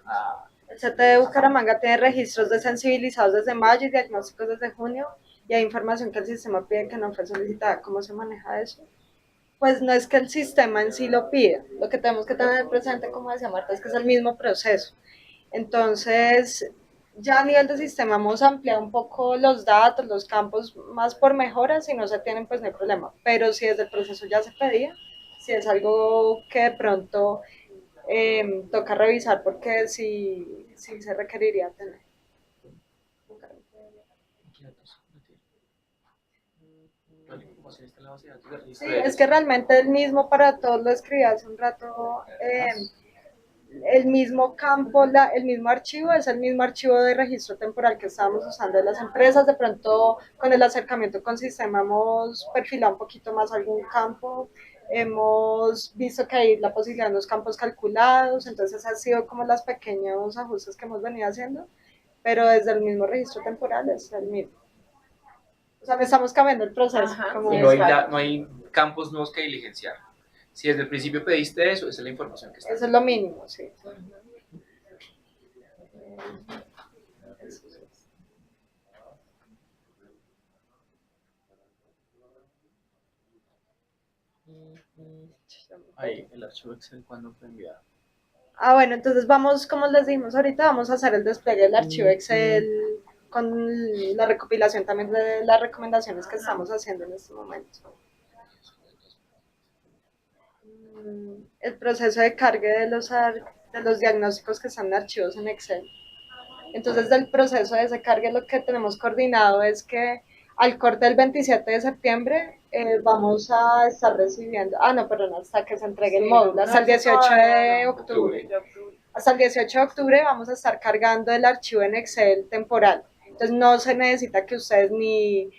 El CT de Bucaramanga tiene registros desensibilizados desde mayo y diagnósticos desde junio, y hay información que el sistema pide que no fue solicitada. ¿Cómo se maneja eso? Pues no es que el sistema en sí lo pida, lo que tenemos que tener presente, como decía Marta, es que es el mismo proceso. Entonces, ya a nivel de sistema hemos ampliado un poco los datos, los campos, más por mejoras, si no se tienen, pues no hay problema. Pero si desde el proceso ya se pedía, si es algo que de pronto toca revisar, porque sí se requeriría tener. Sí, es que realmente el mismo para todos, lo escribí hace un rato, el mismo campo, el mismo archivo, es el mismo archivo de registro temporal que estábamos usando en las empresas. De pronto, con el acercamiento con sistema hemos perfilado un poquito más algún campo, hemos visto que hay la posibilidad de unos campos calculados, entonces ha sido como los pequeños ajustes que hemos venido haciendo, pero desde el mismo registro temporal es el mismo. O sea, estamos cambiando el proceso. Ajá, como Y no hay campos nuevos que diligenciar. Si desde el principio pediste eso, esa es la información que está. Eso es lo mínimo, sí. Ahí, el archivo Excel, ¿cuándo fue enviado? Bueno, entonces vamos, como les dijimos ahorita, vamos a hacer el despliegue del archivo Excel con la recopilación también de las recomendaciones que estamos haciendo en este momento. El proceso de carga de los diagnósticos que están en archivos en Excel. Entonces, del proceso de ese cargue, lo que tenemos coordinado es que al corte del 27 de septiembre vamos a estar recibiendo, hasta que se entregue el módulo, hasta el 18 de octubre. Hasta el 18 de octubre vamos a estar cargando el archivo en Excel temporal. Entonces, no se necesita que ustedes ni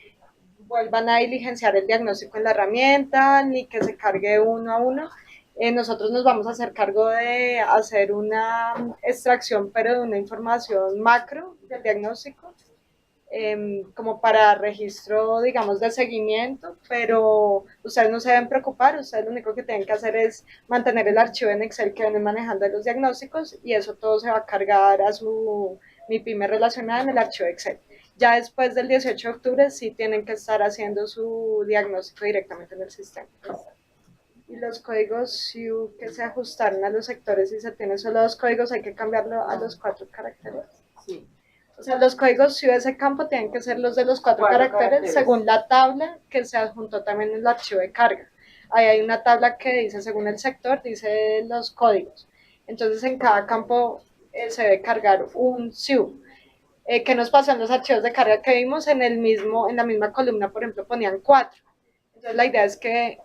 vuelvan a diligenciar el diagnóstico en la herramienta, ni que se cargue uno a uno. Nosotros nos vamos a hacer cargo de hacer una extracción, pero de una información macro del diagnóstico, como para registro, digamos, de seguimiento, pero ustedes no se deben preocupar, ustedes lo único que tienen que hacer es mantener el archivo en Excel que vienen manejando de los diagnósticos, y eso todo se va a cargar a su MIPYME relacionada en el archivo Excel. Ya después del 18 de octubre sí tienen que estar haciendo su diagnóstico directamente en el sistema. Y los códigos SIU que se ajustaron a los sectores, si se tiene solo 2 códigos, hay que cambiarlo a los 4 caracteres. Sí. O sea, los códigos SIU de ese campo tienen que ser los de los 4 caracteres según la tabla que se adjuntó también en el archivo de carga. Ahí hay una tabla que dice, según el sector, dice los códigos. Entonces, en cada campo se debe cargar un SIU. ¿Qué nos pasó en los archivos de carga que vimos? En la misma columna, por ejemplo, ponían 4. Entonces, la idea es que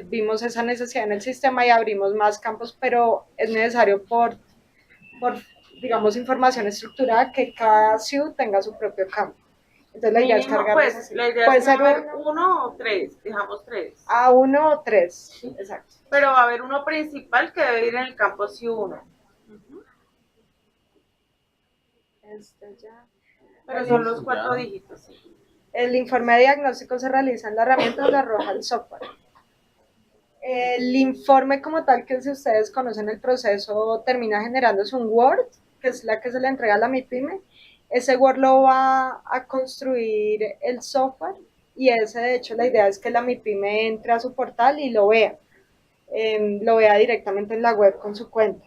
vimos esa necesidad en el sistema y abrimos más campos, pero es necesario por digamos, información estructurada que cada SIU tenga su propio campo. Entonces, la idea es cargar pues, así. la idea Puede es ser haber uno o 3, dejamos 3. A 1 o 3, sí, exacto. Pero va a haber uno principal que debe ir en el campo SIU1. Ya. Pero son los 4 dígitos, sí. El informe de diagnóstico se realiza en la herramienta o la arroja el software. El informe como tal, que si ustedes conocen el proceso, termina generándose un Word, que es la que se le entrega a la MIPYME. Ese Word lo va a construir el software y ese, de hecho, la idea es que la MIPYME entre a su portal y lo vea directamente en la web con su cuenta.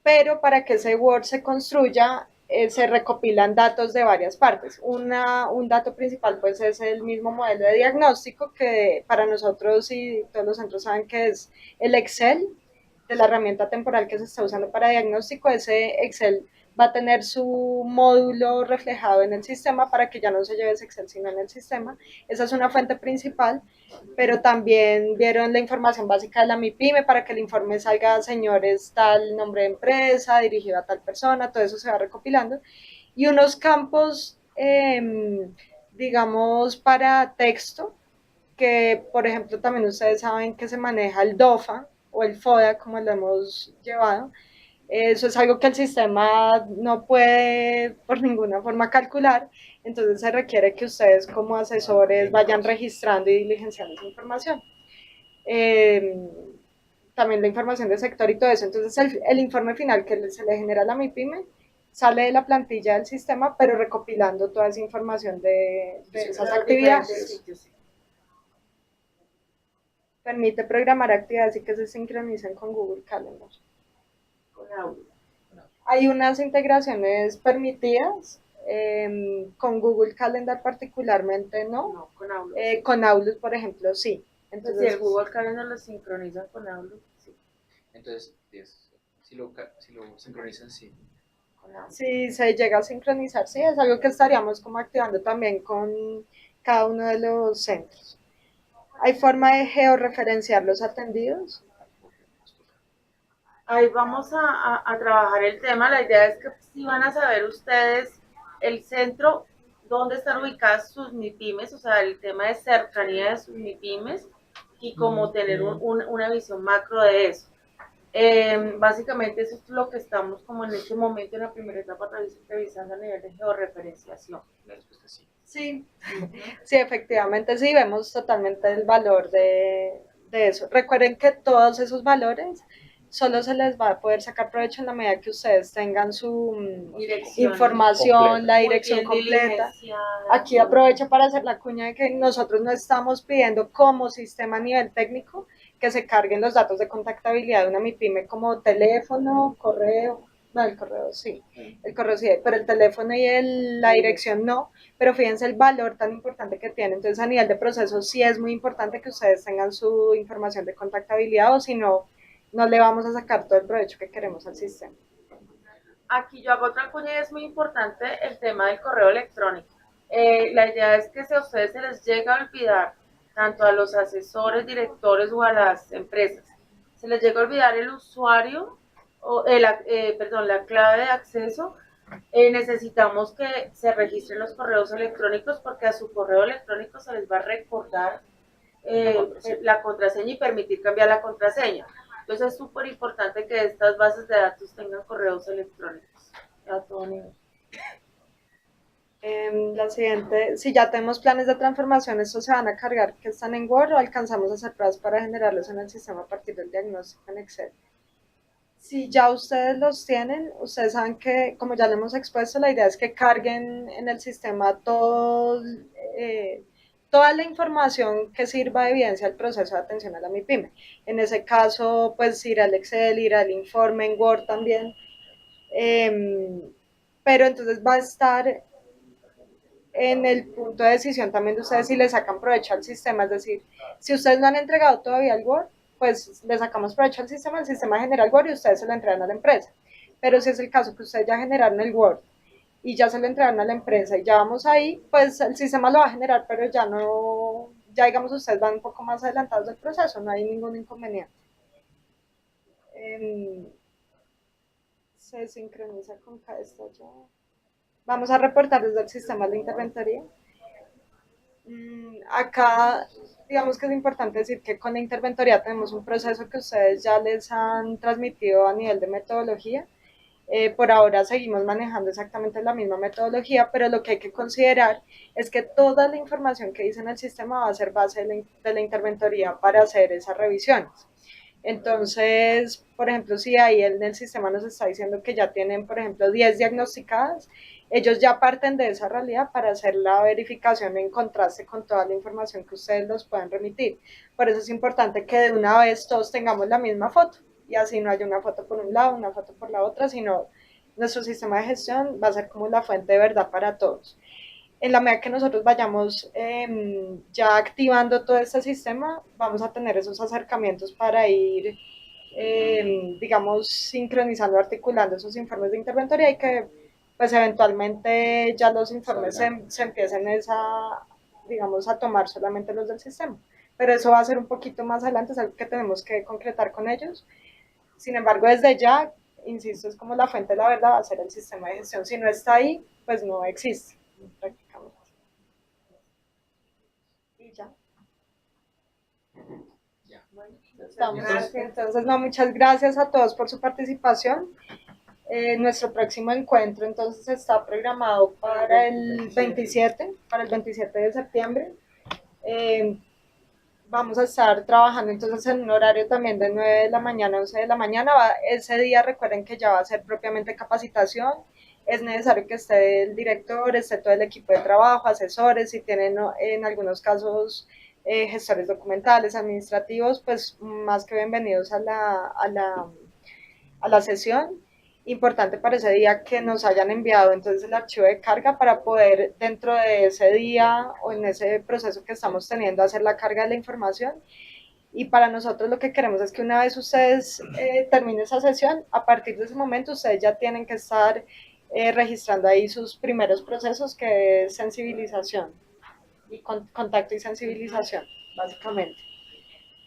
Pero para que ese Word se construya, se recopilan datos de varias partes. Un dato principal pues es el mismo modelo de diagnóstico que para nosotros y todos los centros saben que es el Excel, de la herramienta temporal que se está usando para diagnóstico. Ese Excel va a tener su módulo reflejado en el sistema para que ya no se lleve ese Excel sino en el sistema. Esa es una fuente principal, pero también vieron la información básica de la MIPYME para que el informe salga, señores, tal nombre de empresa, dirigido a tal persona, todo eso se va recopilando. Y unos campos, digamos, para texto, que por ejemplo también ustedes saben que se maneja el DOFA o el FODA, como lo hemos llevado. Eso es algo que el sistema no puede por ninguna forma calcular, entonces se requiere que ustedes como asesores vayan registrando y diligenciando esa información. También la información de sector y todo eso. Entonces el informe final que se le genera a la MIPYME sale de la plantilla del sistema, pero recopilando toda esa información de esas actividades. Permite programar actividades y que se sincronicen con Google Calendar. Hay unas integraciones permitidas, con Google Calendar particularmente no, con Outlook. Con Outlook, por ejemplo, sí. Entonces, si el Google Calendar lo sincroniza con Outlook, sí. Entonces, si lo sincronizan, sí. Si se llega a sincronizar, sí, es algo que estaríamos como activando también con cada uno de los centros. ¿Hay forma de georreferenciar los atendidos? Ahí vamos a trabajar el tema. La idea es que si van a saber ustedes el centro, dónde están ubicadas sus MIPYMES, o sea, el tema de cercanía de sus MIPYMES y cómo tener una visión macro de eso. Básicamente eso es lo que estamos como en este momento en la primera etapa revisando a nivel de georreferenciación. Sí, sí, efectivamente, sí, vemos totalmente el valor de eso. Recuerden que todos esos valores solo se les va a poder sacar provecho en la medida que ustedes tengan su información, completa. La dirección completa. Aquí aprovecho para hacer la cuña de que nosotros no estamos pidiendo como sistema a nivel técnico que se carguen los datos de contactabilidad de una MIPYME como teléfono, correo. No, el correo sí, el correo sí, pero el teléfono y la dirección no, pero fíjense el valor tan importante que tiene. Entonces a nivel de proceso sí es muy importante que ustedes tengan su información de contactabilidad, o si no, no le vamos a sacar todo el provecho que queremos al sistema. Aquí yo hago otra cuña y es muy importante el tema del correo electrónico. La idea es que si a ustedes se les llega a olvidar, tanto a los asesores, directores o a las empresas, se les llega a olvidar el usuario, la clave de acceso, necesitamos que se registren los correos electrónicos porque a su correo electrónico se les va a recordar la contraseña y permitir cambiar la contraseña. Entonces es súper importante que estas bases de datos tengan correos electrónicos a todo nivel. La siguiente, si ya tenemos planes de transformación, ¿estos se van a cargar que están en Word o alcanzamos a hacer pruebas para generarlos en el sistema a partir del diagnóstico en Excel? Si ya ustedes los tienen, ustedes saben que, como ya lo hemos expuesto, la idea es que carguen en el sistema eh, toda la información que sirva de evidencia al proceso de atención a la MIPYME. En ese caso, pues ir al Excel, ir al informe en Word también. Pero entonces va a estar en el punto de decisión también de ustedes si le sacan provecho al sistema, es decir, si ustedes no han entregado todavía el Word, pues le sacamos provecho al sistema, el sistema genera el Word y ustedes se lo entregan a la empresa. Pero si es el caso que ustedes ya generaron el Word y ya se lo entregaron a la empresa y ya vamos ahí, pues el sistema lo va a generar, pero ya no, ya digamos ustedes van un poco más adelantados del proceso, no hay ningún inconveniente. Se sincroniza con cada ya. Vamos a reportar desde el sistema de interventoría. Acá, digamos que es importante decir que con la interventoría tenemos un proceso que ustedes ya les han transmitido a nivel de metodología. Por ahora seguimos manejando exactamente la misma metodología, pero lo que hay que considerar es que toda la información que dice en el sistema va a ser base de la interventoría para hacer esas revisiones. Entonces, por ejemplo, si ahí en el sistema nos está diciendo que ya tienen, por ejemplo, 10 diagnosticadas, ellos ya parten de esa realidad para hacer la verificación en contraste con toda la información que ustedes nos puedan remitir. Por eso es importante que de una vez todos tengamos la misma foto y así no haya una foto por un lado, una foto por la otra, sino nuestro sistema de gestión va a ser como la fuente de verdad para todos. En la medida que nosotros vayamos ya activando todo este sistema, vamos a tener esos acercamientos para ir, digamos, sincronizando, articulando esos informes de interventoría y que pues eventualmente ya los informes se empiecen digamos, a tomar solamente los del sistema. Pero eso va a ser un poquito más adelante, es algo que tenemos que concretar con ellos. Sin embargo, desde ya, insisto, es como la fuente de la verdad, va a ser el sistema de gestión. Si no está ahí, pues no existe prácticamente. Y ya. Bueno, estamos. Entonces, no, muchas gracias a todos por su participación. Nuestro próximo encuentro entonces está programado para el 27 de septiembre. Vamos a estar trabajando entonces en un horario también de 9 de la mañana a 11 de la mañana. Ese día recuerden que ya va a ser propiamente capacitación. Es necesario que esté el director, esté todo el equipo de trabajo, asesores, si tienen en algunos casos gestores documentales, administrativos, pues más que bienvenidos a la sesión. Importante para ese día que nos hayan enviado entonces el archivo de carga para poder dentro de ese día o en ese proceso que estamos teniendo hacer la carga de la información. Y para nosotros lo que queremos es que una vez ustedes terminen esa sesión, a partir de ese momento ustedes ya tienen que estar registrando ahí sus primeros procesos, que es sensibilización y contacto y sensibilización, básicamente.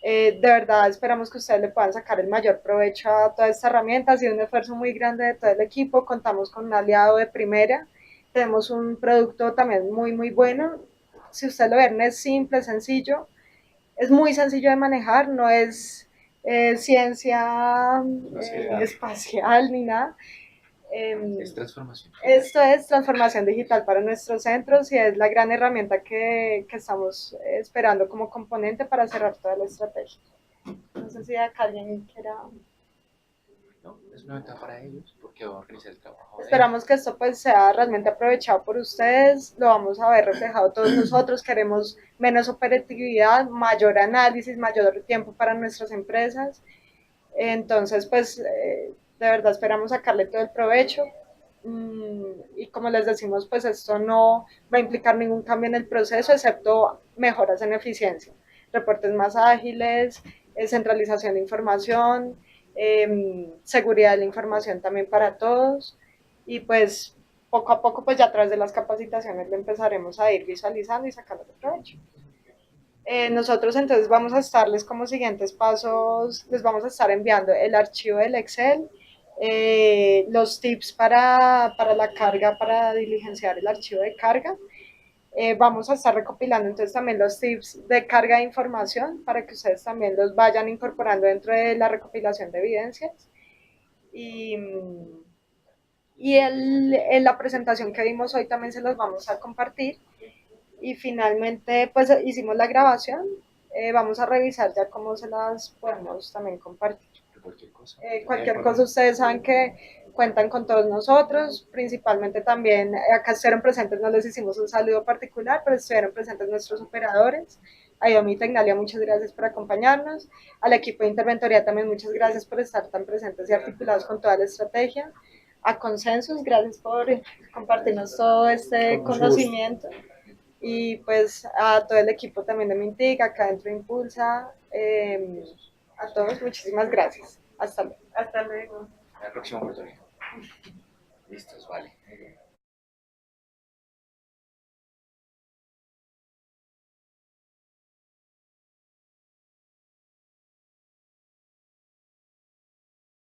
De verdad esperamos que ustedes le puedan sacar el mayor provecho a toda esta herramienta. Ha sido un esfuerzo muy grande de todo el equipo, contamos con un aliado de primera, tenemos un producto también muy muy bueno. Si ustedes lo ven, es simple, sencillo, es muy sencillo de manejar, no es ciencia espacial ni nada. Es transformación. Esto es transformación digital para nuestros centros y es la gran herramienta que estamos esperando como componente para cerrar toda la estrategia. No sé si acá alguien quiera... No, es una ventaja para ellos porque va a organizar el trabajo. Esperamos que esto pues sea realmente aprovechado por ustedes, lo vamos a ver reflejado todos nosotros, queremos menos operatividad, mayor análisis, mayor tiempo para nuestras empresas. Entonces pues de verdad esperamos sacarle todo el provecho. Y como les decimos, pues esto no va a implicar ningún cambio en el proceso, excepto mejoras en eficiencia, reportes más ágiles, centralización de información, seguridad de la información también para todos, y pues poco a poco, pues ya a través de las capacitaciones lo empezaremos a ir visualizando y sacando de provecho. Nosotros entonces vamos a estarles como siguientes pasos, les vamos a estar enviando el archivo del Excel, los tips para la carga, para diligenciar el archivo de carga. Vamos a estar recopilando entonces también los tips de carga de información para que ustedes también los vayan incorporando dentro de la recopilación de evidencias. Y la presentación que vimos hoy también se los vamos a compartir. Y finalmente pues hicimos la grabación, vamos a revisar ya cómo se las podemos también compartir. Cualquier cosa, ustedes saben que cuentan con todos nosotros, principalmente también, acá estuvieron presentes, no les hicimos un saludo particular, pero estuvieron presentes nuestros operadores. A Iomi Tecnalia, muchas gracias por acompañarnos. Al equipo de interventoría también muchas gracias por estar tan presentes y articulados con toda la estrategia. A Consensus, gracias por compartirnos todo este conocimiento. Y pues a todo el equipo también de Mintic, acá dentro de Impulsa, a todos muchísimas gracias. Hasta luego. Hasta luego. La próxima oportunidad. Listos, vale.